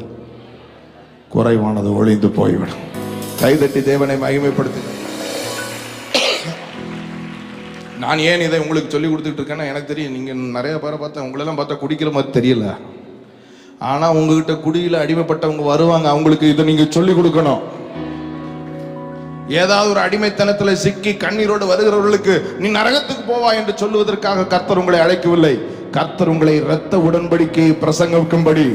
குறைவானது ஒழிந்து போய்விடும். கைதட்டி தேவனை மகிமைப்படுத்துங்க. நான் ஏன் இதை உங்களுக்கு சொல்லி கொடுத்துட்டு இருக்கேன்னா, எனக்கு தெரியும் நீங்க நிறைய பேரை பார்த்தா, உங்களெல்லாம் பார்த்தா குடிக்கிற மாதிரி தெரியல. ஆனா உங்ககிட்ட குடியில அடிமைப்பட்டவங்க வருவாங்க, அவங்களுக்கு இதை நீங்க சொல்லி கொடுக்கணும். ஏதாவது ஒரு அடிமைத்தனத்துல சிக்கி கண்ணீரோடு வருகிறவர்களுக்கு நீ நரகத்துக்கு போவா என்று சொல்லுவதற்காக கர்த்தர் உங்களை அழைக்கவில்லை. கர்த்தர் உங்களை இரத்த உடன்படிக்கையை பிரசங்கிக்கும்படி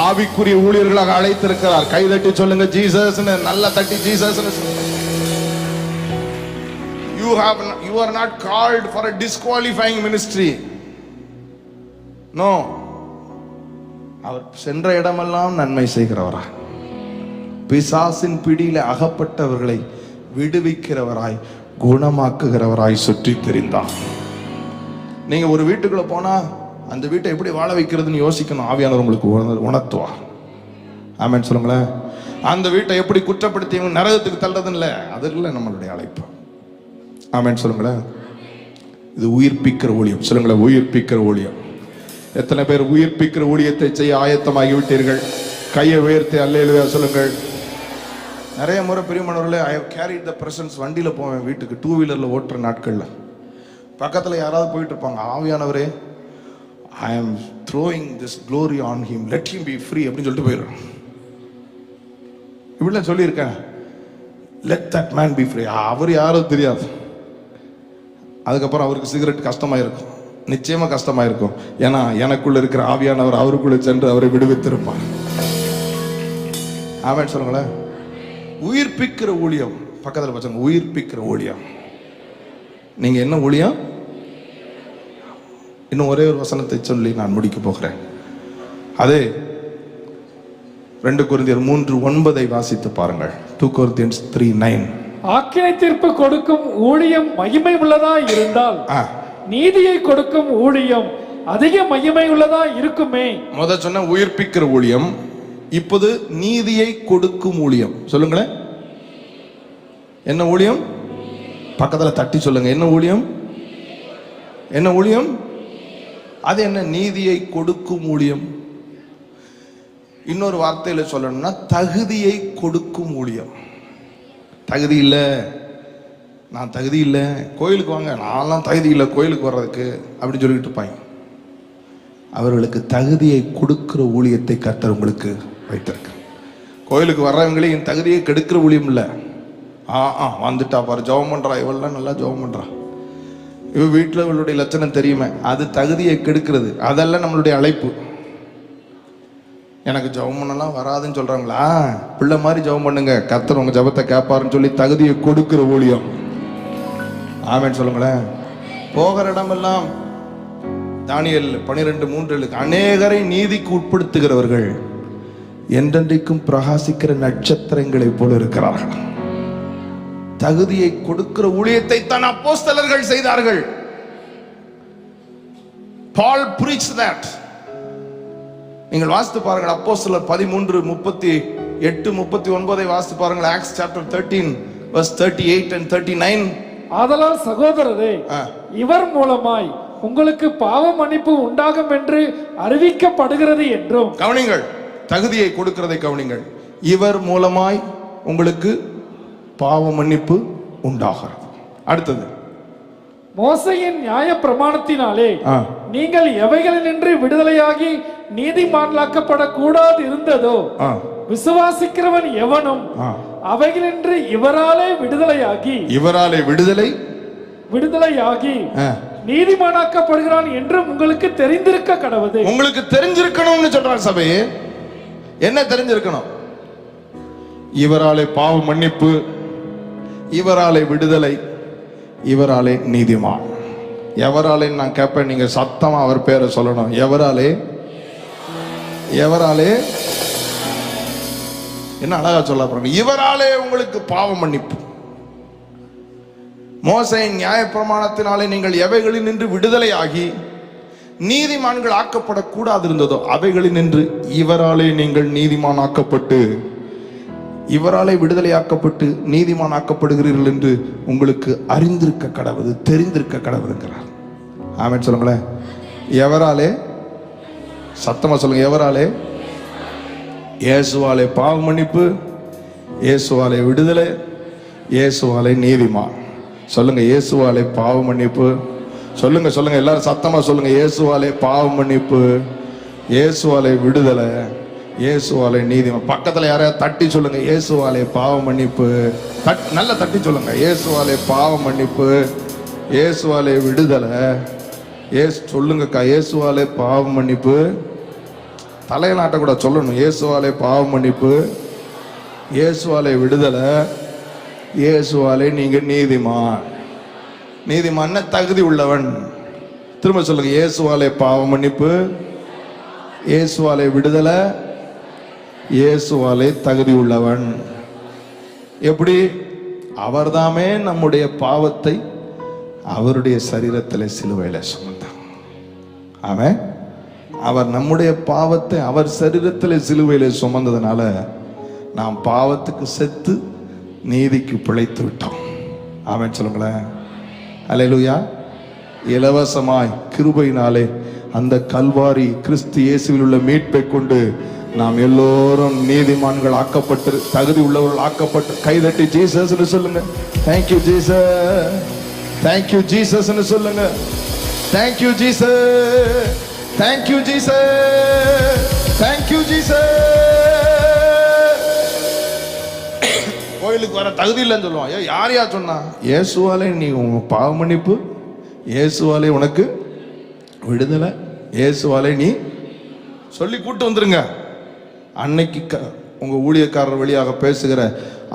ஆவிக்குரிய ஊழியர்களாக அழைத்திருக்கிறார். கைதட்டி சொல்லுங்க ஜீசஸ், நல்ல தட்டி Jesus. You are not called for a disqualifying ministry. No. அவர் சென்ற இடமெல்லாம் நன்மை செய்கிறவரா, பிசாசின் பிடியில அகப்பட்டவர்களை விடுவிக்கிறவராய், குணமாக்குகிறவராய் சுற்றி திரிந்தார். நீங்க ஒரு வீட்டுக்குள்ள போனா அந்த வீட்டை எப்படி வாழ வைக்கிறதுன்னு யோசிக்கணும். ஆவியானவர் உங்களுக்கு உணர்த்துவார். ஆமென் சொல்லுங்களேன். அந்த வீட்டை எப்படி குற்றப்படுத்தி நரகத்துக்கு தள்ளுறதுன்னு இல்லை, அது இல்லை நம்மளுடைய அழைப்பு. ஆமென் சொல்லுங்களேன். இது உயிர்ப்பிக்கிற ஊழியம். சொல்லுங்களேன், உயிர்ப்பிக்கிற ஊழியம். எத்தனை பேர் உயிர்ப்பிக்கிற ஊழியத்தை செய்ய ஆயத்தமாகி விட்டீர்கள்? கையை உயர்த்தி அல்லேலூயா சொல்லுங்கள். நிறைய முறை பிரியமானவர்களே, I have carried the presence. வண்டியில் போவேன் வீட்டுக்கு, 2 வீலரில் ஓட்டுற நாட்களில் பக்கத்தில் யாராவது போயிட்டு இருப்பாங்க, ஆவியானவரே I am throwing this glory on him, let him be free அப்படின்னு சொல்லிட்டு போயிடுறேன். இப்படிலாம் சொல்லியிருக்கேன். Let that man be free. அவர் யாரும் தெரியாது. அதுக்கப்புறம் அவருக்கு சிகரெட் கஷ்டமாக இருக்கும், நிச்சயமா கஷ்டமா இருக்கும். ஏன்னா எனக்குள்ள இருக்கிற ஆவியானவர் அவருக்குள்ள சென்று அவரை விடுவித்திருப்பார். ஆமென் சொல்லுங்களேன். உயிர்ப்பிக்கிற ஊழியம். பக்கத்தில் பச்சங்க, உயிர்ப்பிக்கிற ஊழியம். நீங்க என்ன ஊழியம்? இன்னும் ஒரே ஒரு வசனத்தை சொல்லி நான் முடிக்க போகிறேன். அது 2 கொரிந்தியர் 3:9 வாசித்து பாருங்கள். 2 Corinthians 3:9. ஆக்கினை தீர்ப்பு கொடுக்கும் ஊழியம் மகிமை உள்ளதா இருந்தால் நீதியை கொடுக்கும் ஊழியம் அதிக மகிமை உள்ளதா இருக்குமே. முதல் சொன்ன உயிர்ப்பிக்கிற ஊழியம், இப்போது நீதியை கொடுக்கும் ஊழியம். சொல்லுங்களேன், என்ன ஊழியம்? பக்கத்துல தட்டி சொல்லுங்க, என்ன ஊழியம்? என்ன ஊழியம்? அது என்ன? நீதியை கொடுக்கும் ஊழியம். இன்னொரு வார்த்தையில சொல்லணும்னா தகுதியை கொடுக்கும் ஊழியம். தகுதி இல்லை, நான் தகுதி இல்லை, கோயிலுக்கு வாங்க, நான்லாம் தகுதி இல்லை கோயிலுக்கு வர்றதுக்கு அப்படின்னு சொல்லிட்டு இருப்பாங்க. அவர்களுக்கு தகுதியை கொடுக்கிற ஊழியத்தை கர்த்தர் உங்களுக்கு வைத்திருக்க. கோயிலுக்கு வர்றவங்களே என் தகுதியை கெடுக்கிற ஊழியம் இல்லை. வந்துட்டா பாரு, ஜெபம் பண்றா, இவெல்லாம் நல்லா ஜெபம் பண்றா, இவ வீட்டில் இவளுடைய லட்சணம் தெரியுமே, அது தகுதியை கெடுக்கிறது. அதெல்லாம் நம்மளுடைய அழைப்பு. எனக்கு ஜெபம் பண்ணலாம் வராதுன்னு சொல்றாங்களா, பிள்ளை மாதிரி ஜெபம் பண்ணுங்க, கர்த்தர் உங்க ஜெபத்தை கேட்பாருன்னு சொல்லி தகுதியை கொடுக்கிற ஊழியம். ஆமென் சொல்லுங்களேன். போகிற இடமெல்லாம் தானியேல் 12:3 அநேகரை நீதிக்கு உட்படுத்துகிறவர்கள் என்றென்றைக்கும் பிரகாசிக்கிற நட்சத்திரங்களை போல இருக்கிறார்கள். தகுதியை கொடுக்கிற ஊழியத்தை தான் அப்போஸ்தலர்கள் செய்தார்கள். பால் preached that. நீங்கள் வாசித்து பாருங்கள், அப்போஸ்தலர் 13:38-39 வாசித்து பாருங்கள். Acts chapter 13 verse 38 and 39. ஆதலால் சகோதரரே, இவர் மூலமாய் உங்களுக்கு பாவ மன்னிப்பு உண்டாகும் என்று அறிவிக்கப்படுகிறது என்றும். கவனிங்கள், தகுதியை கொடுக்கிறதை கவனிங்கள். இவர் மூலமாய் உங்களுக்கு பாவ மன்னிப்பு உண்டாகிறது. அடுத்தது, மோசையின் நியாய பிரமாணத்தினாலே நீங்கள் எவைகளினின்று விடுதலையாகி நீதிமான்களாக்கப்படக்கூடாது இருந்ததோ விசுவாசிக்கிறவன் எவனும் அவைகளின்று இவராலே விடுதலையாகி நீதிமானாக்கப்படுகிறான் என்று உங்களுக்கு தெரிந்திருக்க கடவுது. உங்களுக்கு தெரிஞ்சிருக்கணும்னு சொல்றார் சபையே. என்ன தெரிஞ்சிருக்கணும்? இவராலே பாவ மன்னிப்பு, இவராலே விடுதலை, இவராலே நீதிமான். எவராலே நான் கேட்பேன், நீங்க சத்தமா அவர் பேரை சொல்லணும். எவராலே? எவராலே? என்ன அழகா சொல்ல போறாங்க, இவராலே உங்களுக்கு பாவ மன்னிப்பு. மோசேயின் நியாயப்பிரமாணத்தினாலே நீங்கள் எவைகளில் நின்று விடுதலையாகி நீதிமான்கள் ஆக்கப்படக்கூடாது இருந்ததோ அவைகளில் நின்று இவராலே நீங்கள் நீதிமான் ஆக்கப்பட்டு, இவராலே விடுதலையாக்கப்பட்டு நீதிமான் ஆக்கப்படுகிறீர்கள் என்று உங்களுக்கு அறிந்திருக்க கடவுது, தெரிந்திருக்க கடவுதுங்கிறார். ஆமென் சொல்லுங்களேன். எவராலே? சத்தமா சொல்லுங்க. எவராலே? இயேசுவாலே பாவ மன்னிப்பு, இயேசுவாலே விடுதலை, இயேசுவாலே நீதிமான். சொல்லுங்க, இயேசுவாலே பாவ மன்னிப்பு. சொல்லுங்க சொல்லுங்க, எல்லாரும் சத்தமா சொல்லுங்க. இயேசுவாலே பாவ மன்னிப்பு, இயேசுவாலே விடுதலை, இயேசுவாலே நீதிமான். பக்கத்துல யாரையா தட்டி சொல்லுங்க, இயேசுவாலே பாவ மன்னிப்பு. நல்லா தட்டி சொல்லுங்க. இயேசுவாலே பாவ மன்னிப்பு, இயேசுவாலே விடுதலை. சொல்லுங்கக்கா, இயேசுவாலே பாவ மன்னிப்பு. தலையலாட்ட கூட சொல்லணும். இயேசுவாலே பாவ மன்னிப்பு, இயேசுவாலே விடுதலை, இயேசுவாலே நீங்க நீதிமான். நீதிமான் தகுதி உள்ளவன். திரும்ப சொல்லுங்க. இயேசுவாலே பாவ மன்னிப்பு, இயேசுவாலே விடுதலை, இயேசுவாலே தகுதி உள்ளவன். எப்படி? அவர்தாமே நம்முடைய பாவத்தை அவருடைய சரீரத்தில் சிலுவையில் சுமந்தார். ஆமென். அவர் நம்முடைய பாவத்தை அவர் சரீரத்தில் சிலுவையில் சுமந்ததுனால நாம் பாவத்துக்கு செத்து நீதிக்கு பிழைத்து விட்டோம். ஆமென் சொல்லுங்களேன். அல்லேலூயா. இலவசமாய் கிருபையினாலே அந்த கல்வாரி கிறிஸ்து இயேசுவில் உள்ள மீட்பை கொண்டு நாம் எல்லோரும் நீதிமான்கள் ஆக்கப்பட்டு தகுதி உள்ளவர்கள் ஆக்கப்பட்டு கைதட்டி ஜீசஸ் சொல்லுங்க. தேங்க்யூ ஜீசஸ், தேங்க்யூ ஜீசஸ் சொல்லுங்க. Thank you Jesus, thank you Jesus, thank you Jesus. கோயிலுக்கு வர தகுதி இல்லைன்னு சொல்லுவான். யார் யார் சொன்னா? இயேசுவாலே நீ உங்க பாவ மன்னிப்பு, இயேசுவாலே உனக்கு விடுதலை, இயேசுவாலே நீ சொல்லி கூட்டு வந்துருங்க. அன்னைக்கு உங்க ஊழியக்காரர் வழியாக பேசுகிற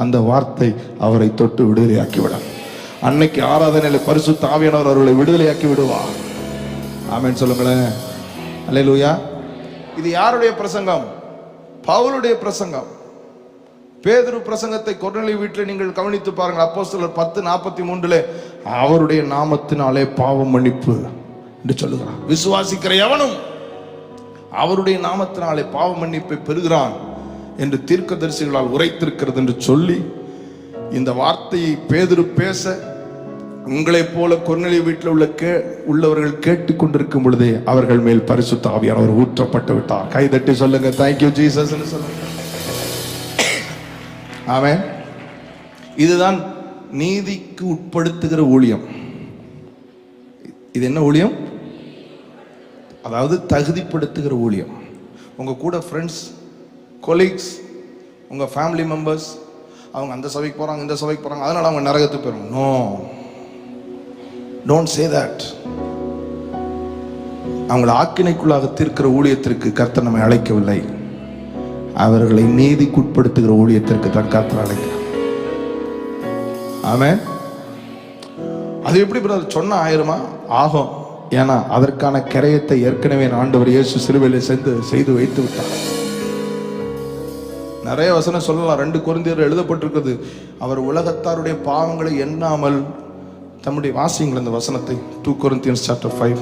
அந்த வார்த்தை அவரை தொட்டு விடுதலையாக்கி விடும். அன்னைக்கு ஆராதனையில் பரிசுத்த ஆவியானவர் அவர்களை விடுதலையாக்கி விடுவார். ஆமென் சொல்லுங்களேன். அல்லேலூயா. இது யாருடைய பிரசங்கம்? பவுலுடைய பிரசங்கம். பேதுரு பிரசங்கத்தை கொர்நேலியு வீட்டில் நீங்கள் கவனித்து பாருங்கள். அப்போஸ்தலர் 10:43 அவருடைய நாமத்தினாலே பாவ மன்னிப்பு என்று சொல்லுகிறார். விசுவாசிக்கிற எவனும் அவருடைய நாமத்தினாலே பாவ மன்னிப்பை பெறுகிறான் என்று தீர்க்கதரிசிகளால் உரைத்திருக்கிறது என்று சொல்லி இந்த வார்த்தையை பேதுரு பேச உங்களை போல கொர்நேலியு வீட்டில் உள்ளவர்கள் கேட்டுக்கொண்டிருக்கும் பொழுதே அவர்கள் மேல் பரிசுத்த ஆவியானவர் ஊற்றப்பட்டு விட்டார். கைதட்டி சொல்லுங்க, தேங்க்யூ ஜீசஸ் சொல்லுங்க. ஆமென். இதுதான் நீதிக்கு உட்படுத்துகிற ஊழியம். இது என்ன ஊழியம்? அதாவது தகுதிப்படுத்துகிற ஊழியம். உங்க கூட ஃப்ரெண்ட்ஸ், கொலீக்ஸ், உங்க ஃபேமிலி மெம்பர்ஸ் அவங்க அந்த சபைக்கு போறாங்க, இந்த சபைக்கு போறாங்க, அதனால அவங்க நரகத்துக்கு போயிடுவாங்க. No, don't say that. அவங்களை ஆக்கினைக்குள்ளாக தீர்க்கிற ஊழியத்திற்கு கர்த்தர் நம்மை அழைக்கவில்லை. அவர்களை நீதிக்குட்படுத்துகிற ஊழியத்திற்கு தான் கர்த்தர் அழைக்கிறார். ஆமென். அது எப்படி பிரதர் சொன்ன ஆயிருமா? ஆகும். ஏன்னா அதற்கான கிரயத்தை ஏற்கனவே ஆண்டவர் இயேசு சிலுவையில் செய்து வைத்து விட்டார். நிறைய வசனம் சொல்லலாம். 2 கொரிந்தியர் எழுதப்பட்டிருக்கிறது. அவர் உலகத்தாருடைய பாவங்களை எண்ணாமல் தம்முடைய வாசியுங்கள் அந்த வசனத்தை. 2 Corinthians chapter 5.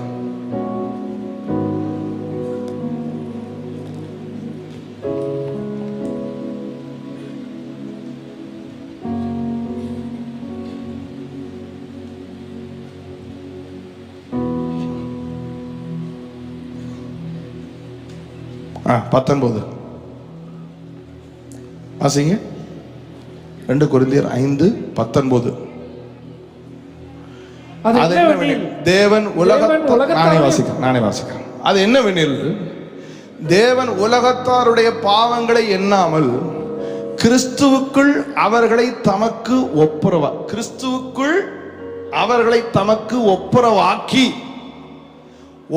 ஆ 19 வாசிங்க. 2 கொரிந்தியர் 5:19. அது என்னவெனில் தேவன் நானே வாசிக்கிறேன். அது என்னவெனில் தேவன் உலகத்தாருடைய பாவங்களை எண்ணாமல் கிறிஸ்துவுக்குள் அவர்களை தமக்கு ஒப்புரவாக்கி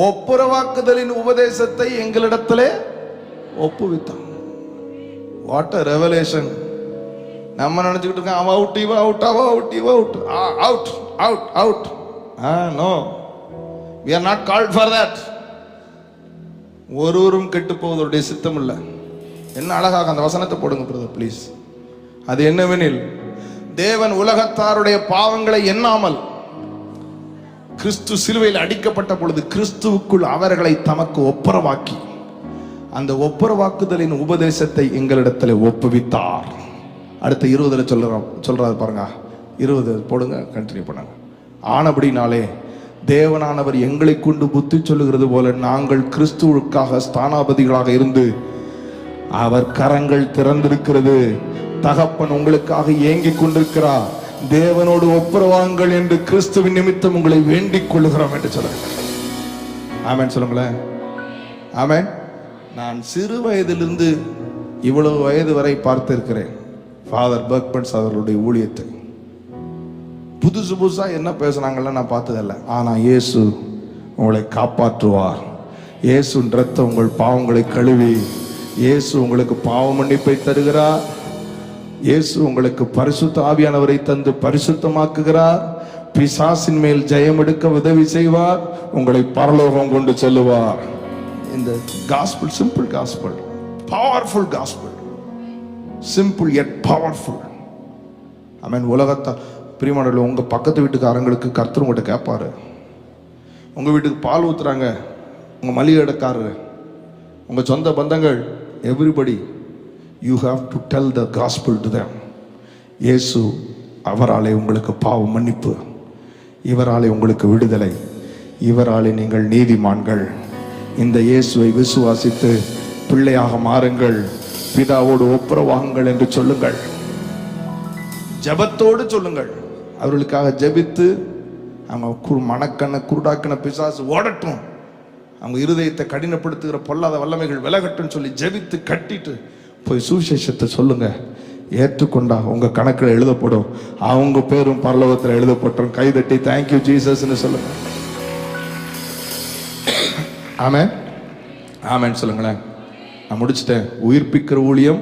ஒப்புரவாக்குதலின் உபதேசத்தை எங்களிடத்திலே ஒப்புவித்தான். What a revelation. நம்ம நினைச்சுக்கிட்டு இருக்கோம் அவன் அவுட், இவ அவுட், அவ அவுட், இவ out, out out out. No, we are not called for that. ஒருவரும் கெட்டு போவதுடைய சித்தம் இல்லை. என்ன அழகாக அந்த வசனத்தை போடுங்க பிரதர் ப்ளீஸ். அது என்னவெனில், தேவன் உலகத்தாருடைய பாவங்களை எண்ணாமல் கிறிஸ்து சிலுவையில் அடிக்கப்பட்ட பொழுது கிறிஸ்துவுக்குள் அவர்களை தமக்கு ஒப்புரவாக்கி அந்த ஒப்புரவாக்குதலின் உபதேசத்தை எங்களிடத்தில் ஒப்புவித்தார். அடுத்த 20 சொல்றாரு பாருங்க. 20 போடுங்க, கண்டினியூ பண்ணுங்க. ஆனபடினாலே தேவனானவர் எங்களை கொண்டு புத்தி சொல்லுகிறது போல நாங்கள் கிறிஸ்துவுக்காக ஸ்தானாபதிகளாக இருந்து அவர் கரங்கள் திறந்திருக்கிறது. தகப்பன் உங்களுக்காக ஏங்கிக் கொண்டிருக்கிறார். தேவனோடு ஒப்புரவாங்கள் என்று கிறிஸ்துவின் நிமித்தம் உங்களை வேண்டிக் கொள்ளுகிறோம் என்று சொல்லுங்க. ஆமென் சொல்லுங்களேன். ஆமென். நான் சிறு வயதிலிருந்து இவ்வளவு வயது வரை பார்த்திருக்கிறேன் ஃபாதர் பர்க்மன்ஸ் அவர்களுடைய ஊழியத்தை. புதுசு புதுசா என்ன பேசுனாங்கல்ல நான் பார்த்ததில்லை. ஆனா இயேசு உங்களை காப்பாற்றுவார். இயேசுவின் ரத்தம் உங்கள் பாவங்களை கழுவி, இயேசு உங்களுக்கு பாவ மன்னிப்பை தருகிறார். இயேசு உங்களுக்கு பரிசுத்த ஆவியானவரை தந்து பரிசுத்தமாக்குகிறார். பிசாசின் மேல் ஜெயம் எடுக்க உதவி செய்வார். உங்களை பரலோகம் கொண்டு செல்லுவார். இந்த gospel simple gospel, powerful gospel, simple yet powerful. ஆமென். உலகத்தால் பிரியமானவர்களே, உங்க பக்கத்து வீட்டுக்காரங்களுக்கு கர்த்தர் உங்கள்கிட்ட கேட்பாரு. உங்க வீட்டுக்கு பால் ஊத்துறாங்க உங்க மளிகை கடைக்காரரு, உங்க சொந்த பந்தங்கள், everybody, you have to tell the gospel to them. இயேசு அவராலே உங்களுக்கு பாவ மன்னிப்பு, இவராலே உங்களுக்கு விடுதலை, இவராலே நீங்கள் நீதிமான்கள். இந்த இயேசுவை விசுவாசித்து பிள்ளையாக மாறுங்கள், பிதாவோடு ஒப்புரவாகுங்கள் என்று சொல்லுங்கள். ஜெபத்தோடு சொல்லுங்கள். அவர்களுக்காக ஜெபித்து அவங்க மனக்கண்ண குருடாக்கின பிசாசு ஓடட்டும், அவங்க இருதயத்தை கடினப்படுத்துகிற பொல்லாத வல்லமைகள் விலகட்டும் சொல்லி ஜெபித்து கட்டிட்டு போய் சுவிசேஷத்தை சொல்லுங்க. ஏற்றுக்கொண்டா உங்க கணக்கில் எழுதப்படும், அவங்க பேரும் பரலோகத்தில் எழுதப்பட்டோம். கைதட்டி தேங்க்யூ ஜீசஸ்ன்னு சொல்லுங்க. ஆமென். ஆமென் சொல்லுங்களேன். நான் முடிச்சிட்டேன். உயிர்ப்பிக்கிற ஊழியம்,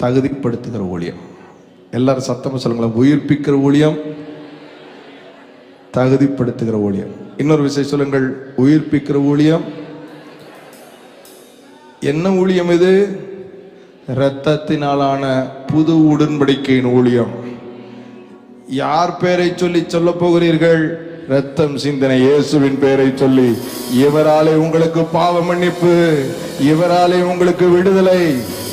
தகுதிப்படுத்துகிற ஊழியம். எல்லாரும் சத்தமா சொல்லுங்களேன். உயிர்ப்பிக்கிற ஊழியம், தகுதிப்படுத்துகிற ஊழியம். இன்னொரு விஷயம் சொல்லுங்கள். உயிர்ப்பிக்கிற ஊழியம். என்ன ஊழியம் இது? இரத்தத்தினாலான புது உடன்படிக்கையின் ஊழியம். யார் பேரை சொல்லி சொல்ல போகிறீர்கள்? ரத்தம் சிந்தனை இயேசுவின் பெயரை சொல்லி. இவராலே உங்களுக்கு பாவ மன்னிப்பு, இவராலே உங்களுக்கு விடுதலை,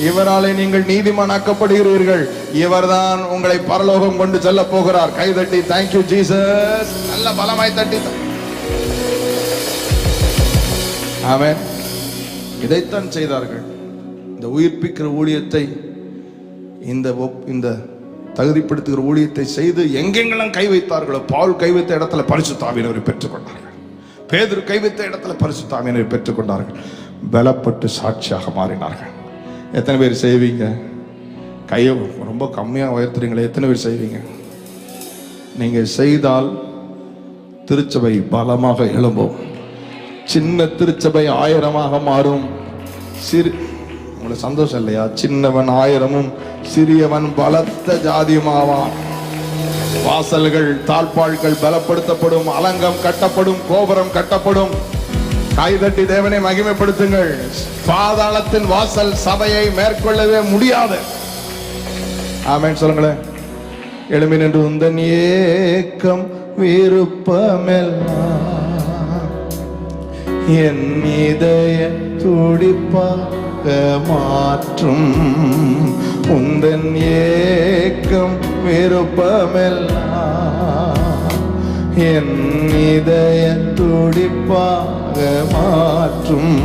இவராலே நீங்கள் நீதிமானாக்கப்படுகிறீர்கள். இவர்தான் உங்களை பரலோகம் கொண்டு செல்ல போகிறார். கைதட்டி தேங்க்யூ ஜீசஸ். நல்ல பலமாய் தட்டி. ஆமென். இதைத்தான் செய்தார்கள். இந்த உயிர்ப்பிக்கிற ஊழியத்தை, இந்த தகுதிப்படுத்துகிற ஊழியத்தை செய்து எங்கெங்கெல்லாம் கை வைத்தார்களோ, பவுல் கை வைத்த இடத்துல பரிசுத்த ஆவியானவரை பெற்றுக்கொண்டார்கள். பேதுரு கை வைத்த இடத்துல பரிசுத்த ஆவியானவரை பெற்றுக்கொண்டார்கள். பலப்பட்டு சாட்சியாக மாறினார்கள். எத்தனை பேர் செய்வீங்க? கையை ரொம்ப கம்மியாக உயர்த்துறீங்களே, எத்தனை பேர் செய்வீங்க? நீங்க செய்தால் திருச்சபை பலமாக எழும்பும். சின்ன திருச்சபை 1000 மாறும். உங்களுக்கு சந்தோஷம் இல்லையா? சின்னவன் 1000 சிறியவன் பலத்த ஜாதியுமாவான். வாசல்கள் தாழ்பாள்கள் பலப்படுத்தப்படும், அலங்கம் கட்டப்படும், கோபுரம் கட்டப்படும். கைதட்டி தேவனை மகிமைப்படுத்துங்கள். பாதாளத்தின் வாசல் சபையை மேற்கொள்ளவே முடியாது. ஆமென் சொல்லுங்களேன். எழும்பி நின்று உந்தன் ஏக்கம் விருப்பமெல்லாம் என் இதய துடிப்பாக மாற்றும். உந்தன் ஏக்கம் விருப்பமெல்லாம் என் இதய துடிப்பாக மாற்றும்.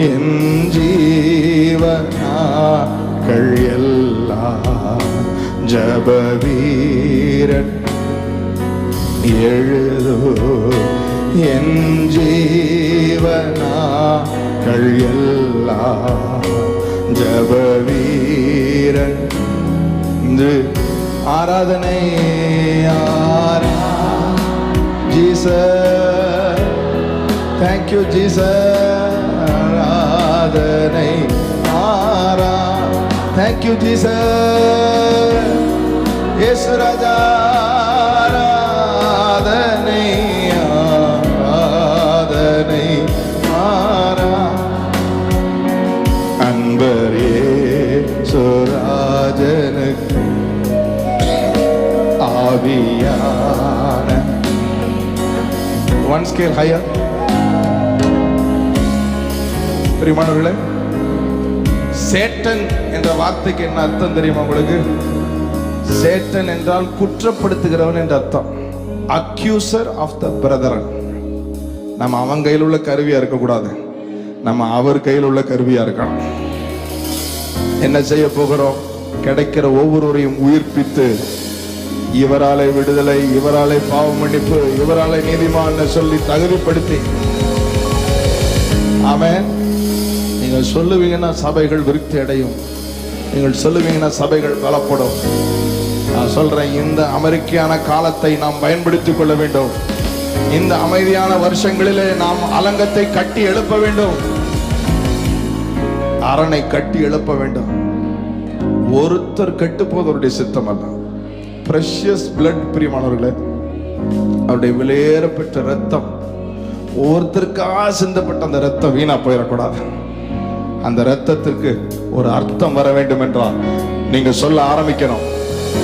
என் ஜீவனாக்கள் எல்லாம் ஜப வீரன் எழுதோ. என் ஜீவனாக்கள் எல்லாம் ஜப வீரன் ஆராதனை. Jesus, thank you Jesus. ஆராதனை Thank you, Jesus. இயேசு ராஜா ஆராதனை ஆராதனை மாறா அன்பரே சுராஜனுக்கு ஆவியான one scale higher. பிரியமானவர்களே, சேட்டன் என்ற வார்த்தைக்கு என்ன அர்த்தம் தெரியுமா உங்களுக்கு? சேட்டன் என்றால் குற்றப்படுத்துகிறவன் என்ற அர்த்தம். Accuser of the brethren. நம்ம அவன் கையில் உள்ள கருவியா இருக்கக்கூடாது, நம்ம அவர் கையில் உள்ள கருவியா இருக்கணும். என்ன செய்ய போகிறோம்? கிடைக்கிற ஒவ்வொருவரையும் உயிர்ப்பித்து இவராலே விடுதலை, இவராலே பாவ மன்னிப்பு, இவராலே நீதிமான் சொல்லி தகுதிப்படுத்தி, ஆமென். நீங்கள் சொல்லுவீங்கன்னா சபைகள் விருத்தி அடையும். நீங்கள் சொல்லுவீங்கன்னா சபைகள் பலப்படும். நான் சொல்றேன், இந்த அமெரிக்கான காலத்தை நாம் பயன்படுத்திக் கொள்ள வேண்டும். இந்த அமைதியான வருஷங்களிலே நாம் அலங்கத்தை கட்டி எழுப்ப வேண்டும், அரணை கட்டி எழுப்ப வேண்டும். ஒருத்தர் கெட்டு போவதற்குடைய சித்தம் அல்ல. பிரஷியஸ் பிளட், பிரியமானவர்களே, அவருடைய விலையேற பெற்ற ரத்தம், ஒருத்தருக்காக சிந்தப்பட்ட அந்த ரத்தம் வீணா போயிடக்கூடாது. அந்த ரத்தத்திற்கு ஒரு அர்த்தம் வர வேண்டும் என்றால் நீங்க சொல்ல ஆரம்பிக்கணும்.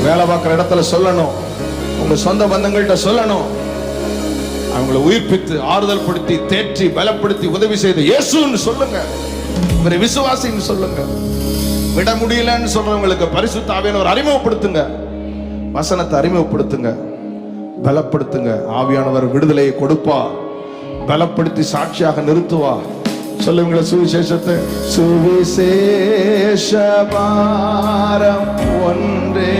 வேலை பார்க்குற இடத்துல சொல்லணும், உங்க சொந்த பந்தங்கள்கிட்ட சொல்லணும். அவங்களை உயிர்ப்பித்து ஆறுதல் படுத்தி தேற்றி பலப்படுத்தி உதவி செய்து இயேசுன்னு சொல்லுங்க, இவரை விசுவாசின்னு சொல்லுங்க. விட முடியலன்னு சொல்றவங்களுக்கு பரிசுத்த ஆவியானவர் அறிமுகப்படுத்துங்க, வசனத்தை அறிமுகப்படுத்துங்க, பலப்படுத்துங்க. ஆவியானவர் விடுதலையை கொடுப்பா, பலப்படுத்தி சாட்சியாக நிறுத்துவா. சொல்லுங்கள சுவிசேஷத்தை. சுவிசேஷ பாரம் ஒன்றே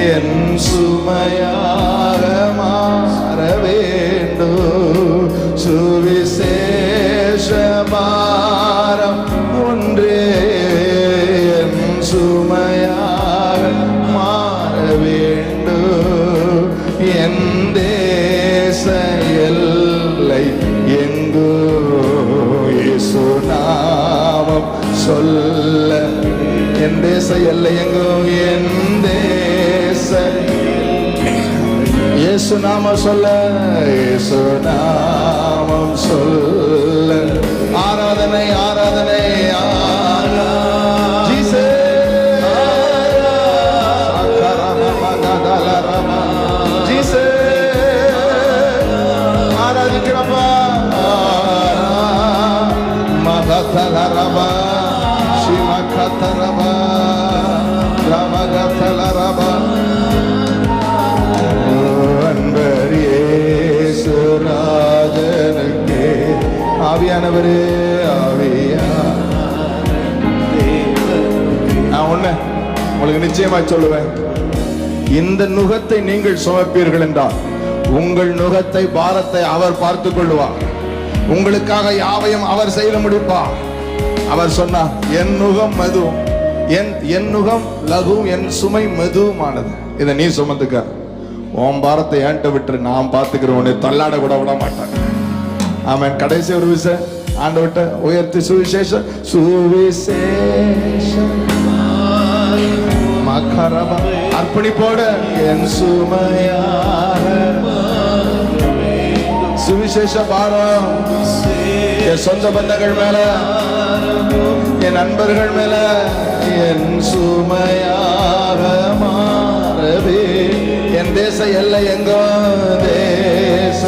என் சுமையாக மாற வேண்டும். சுவிசேஷ பாரம் ஒன்றே என் சுமையாக மாற வேண்டும். என் தேச எல்லை எங்கோ இயேசு நாமம் சொல்ல. என் தேச எல்லை எங்கோ, என் தேச இயேசு நாமம் சொல்ல, இயேசு நாமம் சொல்ல. ஆராதனை ஆராதனை ஆராதிக்கிறப்பா. மகதலரபா சிமகதரபா ரமகதலரபா. அன்பர் இயேசு ராஜனுக்கே ஆவியானவரே ஆவியா. நான் ஒண்ணு உங்களுக்கு நிச்சயமா சொல்லுவேன், இந்த நுகத்தை நீங்கள் சுமப்பீர்கள் என்றால் உங்கள் நுகத்தை பாரத்தை அவர் பார்த்துக் கொள்வார். உங்களுக்காக யாவையும் அவர் செய்து முடிப்பார். அவர் சொன்னார், என் நுகம் மதுவும் என் நுகம் லகும், என் சுமை மதுவுமானது. இதை நீ சுமந்துக்க, உன் பாரத்தை ஏன்ட்ட விட்டு நான் பார்த்துக்கிறேன், உன்னை தள்ளாட கூட விட மாட்டேன். ஆமென். கடைசி ஒரு விஷயம் ஆண்டவர்ட்ட உயர்த்தி சுவிசேஷ சுவிசேஷ மகரப அர்ப்பணிப்போட என் சுமையாக சுவிசேஷ பாரம் என் சொந்த பந்தங்கள் மேல, என் நண்பர்கள் மேல, என் சுமையாக மாறவே. என் தேச எல்லை எங்கோ, தேச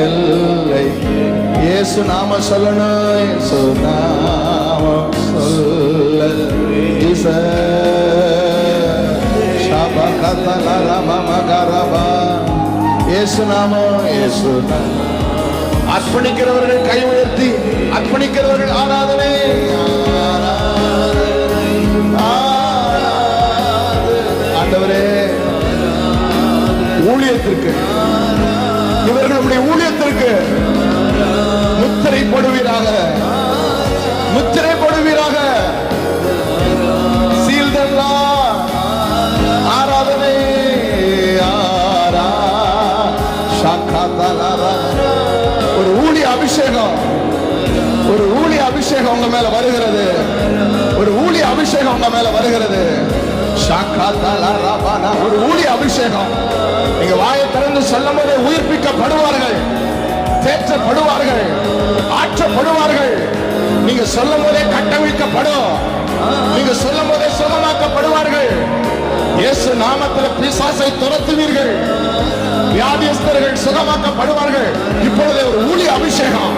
எல்லை இயேசு நாம சொல்லணும், இயேசு நாம சொல்ல. இயேசு நாமம், இயேசு நாமம். அர்ப்பணிக்கிறவர்கள் கை உயர்த்தி அர்ப்பணிக்கிறவர்கள் ஆராதனை ஆண்டவரே. ஊழியத்திற்கு, இவர்களுடைய ஊழியத்திற்கு முத்திரை போடுவீராக, முத்திரை போடுவீராக. சீல்தெல்லாம் ஆராதனை ஒரு ஊழிய அபிஷேகம், ஒரு ஊழிய அபிஷேகம் உங்க மேல வருகிறது. ஒரு ஊழிய அபிஷேகம் உங்க மேல வருகிறது. ஒரு ஊழிய அபிஷேகம். நீங்க வாயை திறந்து சொல்லும் போது உயிர்ப்பிக்கப்படுவார்கள், தேற்றப்படுவார்கள், ஆற்றப்படுவார்கள். நீங்க சொல்லும் போதே கட்டவிழ்க்கப்படும். நீங்க சொல்லும் போதே சுகமாக்கப்படுவார்கள். இயேசு நாமத்தில் பிசாசை துரத்துவீர்கள். வியாதியஸ்தர்கள் சுகமாக்கப்படுவார்கள். இப்பொழுது ஒரு ஊழிய அபிஷேகம்,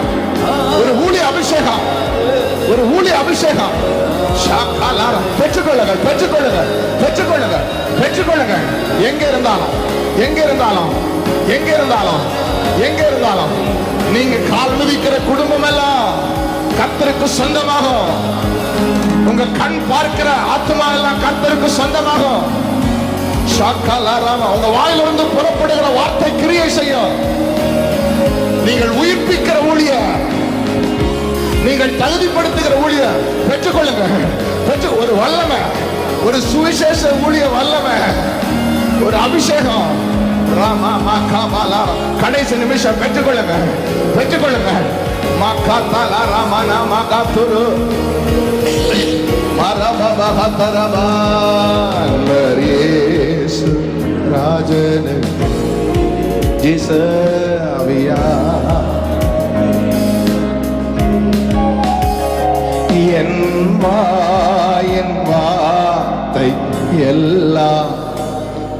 ஒரு ஊழிய அபிஷேகம், ஒரு ஊழிய அபிஷேகம். பெற்றுக்கொள்ளுங்கள், பெற்றுக்கொள்ளுங்கள், பெற்றுக்கொள்ளுங்கள், பெற்றுக்கொள்ளுங்கள். எங்க இருந்தாலும், எங்க இருந்தாலும், எங்க இருந்தாலும், எங்க இருந்தாலும் நீங்க கால் மிதிக்கிற குடும்பம் எல்லாம் கர்த்தருக்கு சொந்தமாகும். உங்க கண் பார்க்கிற ஆத்மா எல்லாம் கர்த்தருக்கு சொந்தமாகும். உங்க வாயிலிருந்து புறப்படுகிற வார்த்தை கிரியை செய்யும். நீங்கள் உயிர்ப்பிக்கிற ஊழியர், நீங்கள் தகுதிப்படுத்துகிற ஊழியர். பெற்றுக்கொள்ளுங்க. ஒரு வல்லமை, ஒரு சுவிசேஷ ஊழிய வல்லமை, ஒரு அபிஷேகம். கடைசி நிமிஷம் பெற்றுக்கொள்ளுங்க, பெற்றுக்கொள்ளுங்க. ராஜன் ஜிசவியா என் வார்த்தை எல்லாம்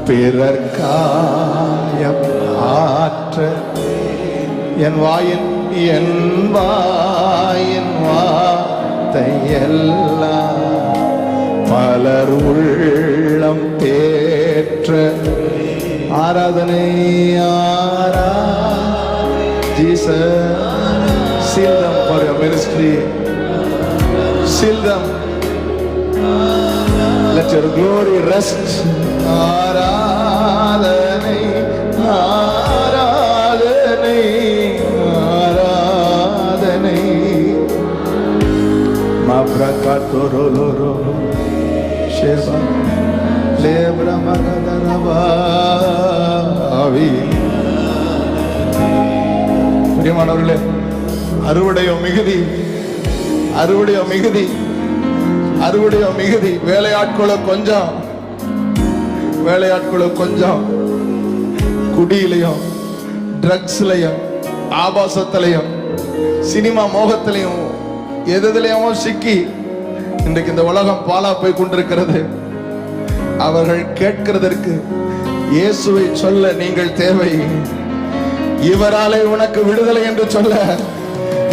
பிறர் காயம் ஆற்ற. என் வார்த்தை எல்லாம் பலர் உள்ளம் தேற்ற. ஆராதனை Jesus. Seal them for your ministry. Seal them. Let your glory rest. ஆராதனை, ஆராதனை, ஆராதனை. மாப்ரகாத்தோரோலோரோ ஷேபா லேப்ரா மகதரபாவி. பிரியமானவர்களே, அறுவடையோ மிகுதி, அறுவடையோ மிகுதி, அறுவடையோ மிகுதி. வேலையாட்களோ கொஞ்சம், வேலையாட்களோ கொஞ்சம். குடியிலையும், ட்ரக்ஸ்லையும், ஆபாசத்திலையும், சினிமா மோகத்திலையும், எதுலையும் சிக்கி இன்றைக்கு இந்த உலகம் பாலா போய் கொண்டிருக்கிறது. அவர்கள் கேட்கிறதற்கு இயேசுவை சொல்ல நீங்கள் தேவை. இவராலே உனக்கு விடுதலை என்று சொல்ல,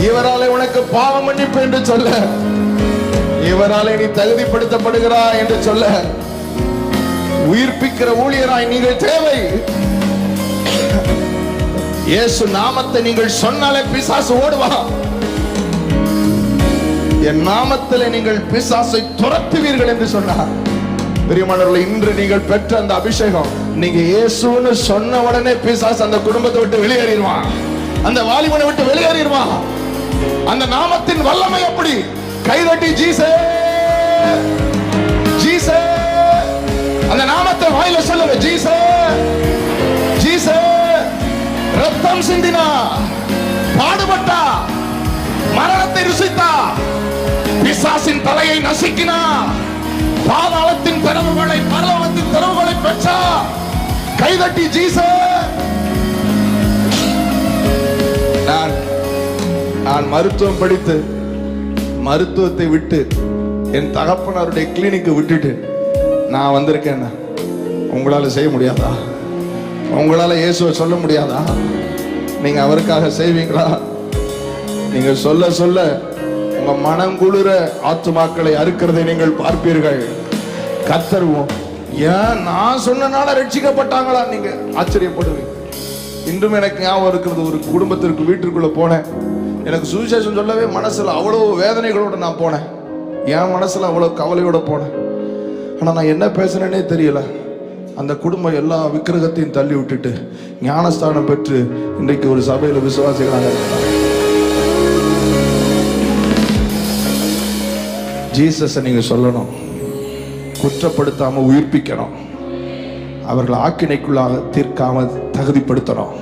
இவராலே உனக்கு பாவ மன்னிப்பு என்று சொல்ல, இவராலே நீ தகுதிப்படுத்தப்படுகிறாய் என்று சொல்ல, உயிர்ப்பிக்கிற ஊழியராய் நீங்கள் தேவை. இயேசு நாமத்தை நீங்கள் சொன்னாலே பிசாசு ஓடுவான். என் நாமத்திலே நீங்கள் பிசாசை துரத்துவீர்கள் என்று சொன்னார். பிரியமானவர்களே, இன்று நீங்கள் பெற்ற அந்த அபிஷேகம், நீங்க இயேசுன்னு சொன்ன உடனே பிசாசு அந்த குடும்பத்தை விட்டு வெளியேறிடுவான், அந்த வாலிபனை விட்டு வெளியேறிடுவான். அந்த நாமத்தின் வல்லமை எப்படி? கைதட்டி ஜீசஸ், ஜீசஸ். அந்த நாமத்தை வாயில சொல்லுங்க. Jesus, Jesus. ரத்தம் சிந்தினா, பாடுபட்டா, மரணத்தை ருசித்தா, பிசாசின் தலையை நசுக்கினா, பாதாளத்தின் திறவுகளை, பரலோகத்தின் திறவுகளை பெற்றா. கைதட்டி ஜீசஸ். நான் மருத்துவம் படித்து மருத்துவத்தை விட்டு என் தகப்பனாருடைய கிளினிக்கு விட்டுட்டு நான் வந்திருக்கேன். உங்களால செய்ய முடியாதா? உங்களால இயேசுவை சொல்ல முடியாதா? நீங்க அவருக்காக செய்வீங்களா? நீங்க சொல்ல சொல்ல உங்க மனம் குளிர ஆத்துமாக்களை அறுக்கிறதை நீங்கள் பார்ப்பீர்கள். கர்த்தருவோம். ஏன் நான் சொன்னனால ரட்சிக்கப்பட்டாங்களா? நீங்க ஆச்சரியப்படுவீங்க. இன்றும் எனக்கு ஞாபகம் இருக்கிறது, ஒரு குடும்பத்திற்கு வீட்டிற்குள்ள போனேன். எனக்கு சுவிசேஷம் சொல்லவே மனசுல அவ்வளவு வேதனைகளோட நான் போனேன். என் மனசுல அவ்வளவு கவலையோட போனேன். ஆனா நான் என்ன பேசுறேன்னே தெரியல. அந்த குடும்பம் எல்லா விக்கிரகத்தையும் தள்ளி விட்டுட்டு ஞானஸ்தானம் பெற்று இன்றைக்கு ஒரு சபையில விசுவாசிகளாக இருக்கிறாங்க. ஜீசஸை நீங்க சொல்லணும், குற்றப்படுத்தாம உயிர்ப்பிக்கணும், அவர்கள் ஆக்கினைக்குள்ளாக தீர்க்காம தகுதிப்படுத்தணும்.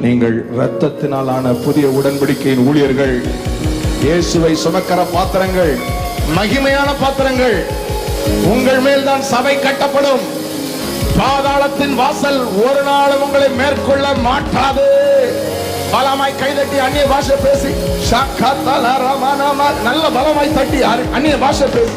நீங்கள் இரத்தத்தினாலான புதிய உடன்படிக்கையின் ஊழியர்கள், இயேசுவை சுமக்கிற பாத்திரங்கள். மகிமையான பாத்திரங்கள். உங்கள் மேல் தான் சபை கட்டப்படும். பாதாளத்தின் வாசல் ஒரு நாளும் உங்களை மேற்கொள்ள மாட்டாது. பலமாய் கைதட்டி அந்நிய பாஷை பேசி, நல்ல பலமாய் தட்டி அந்நிய பாஷை பேசி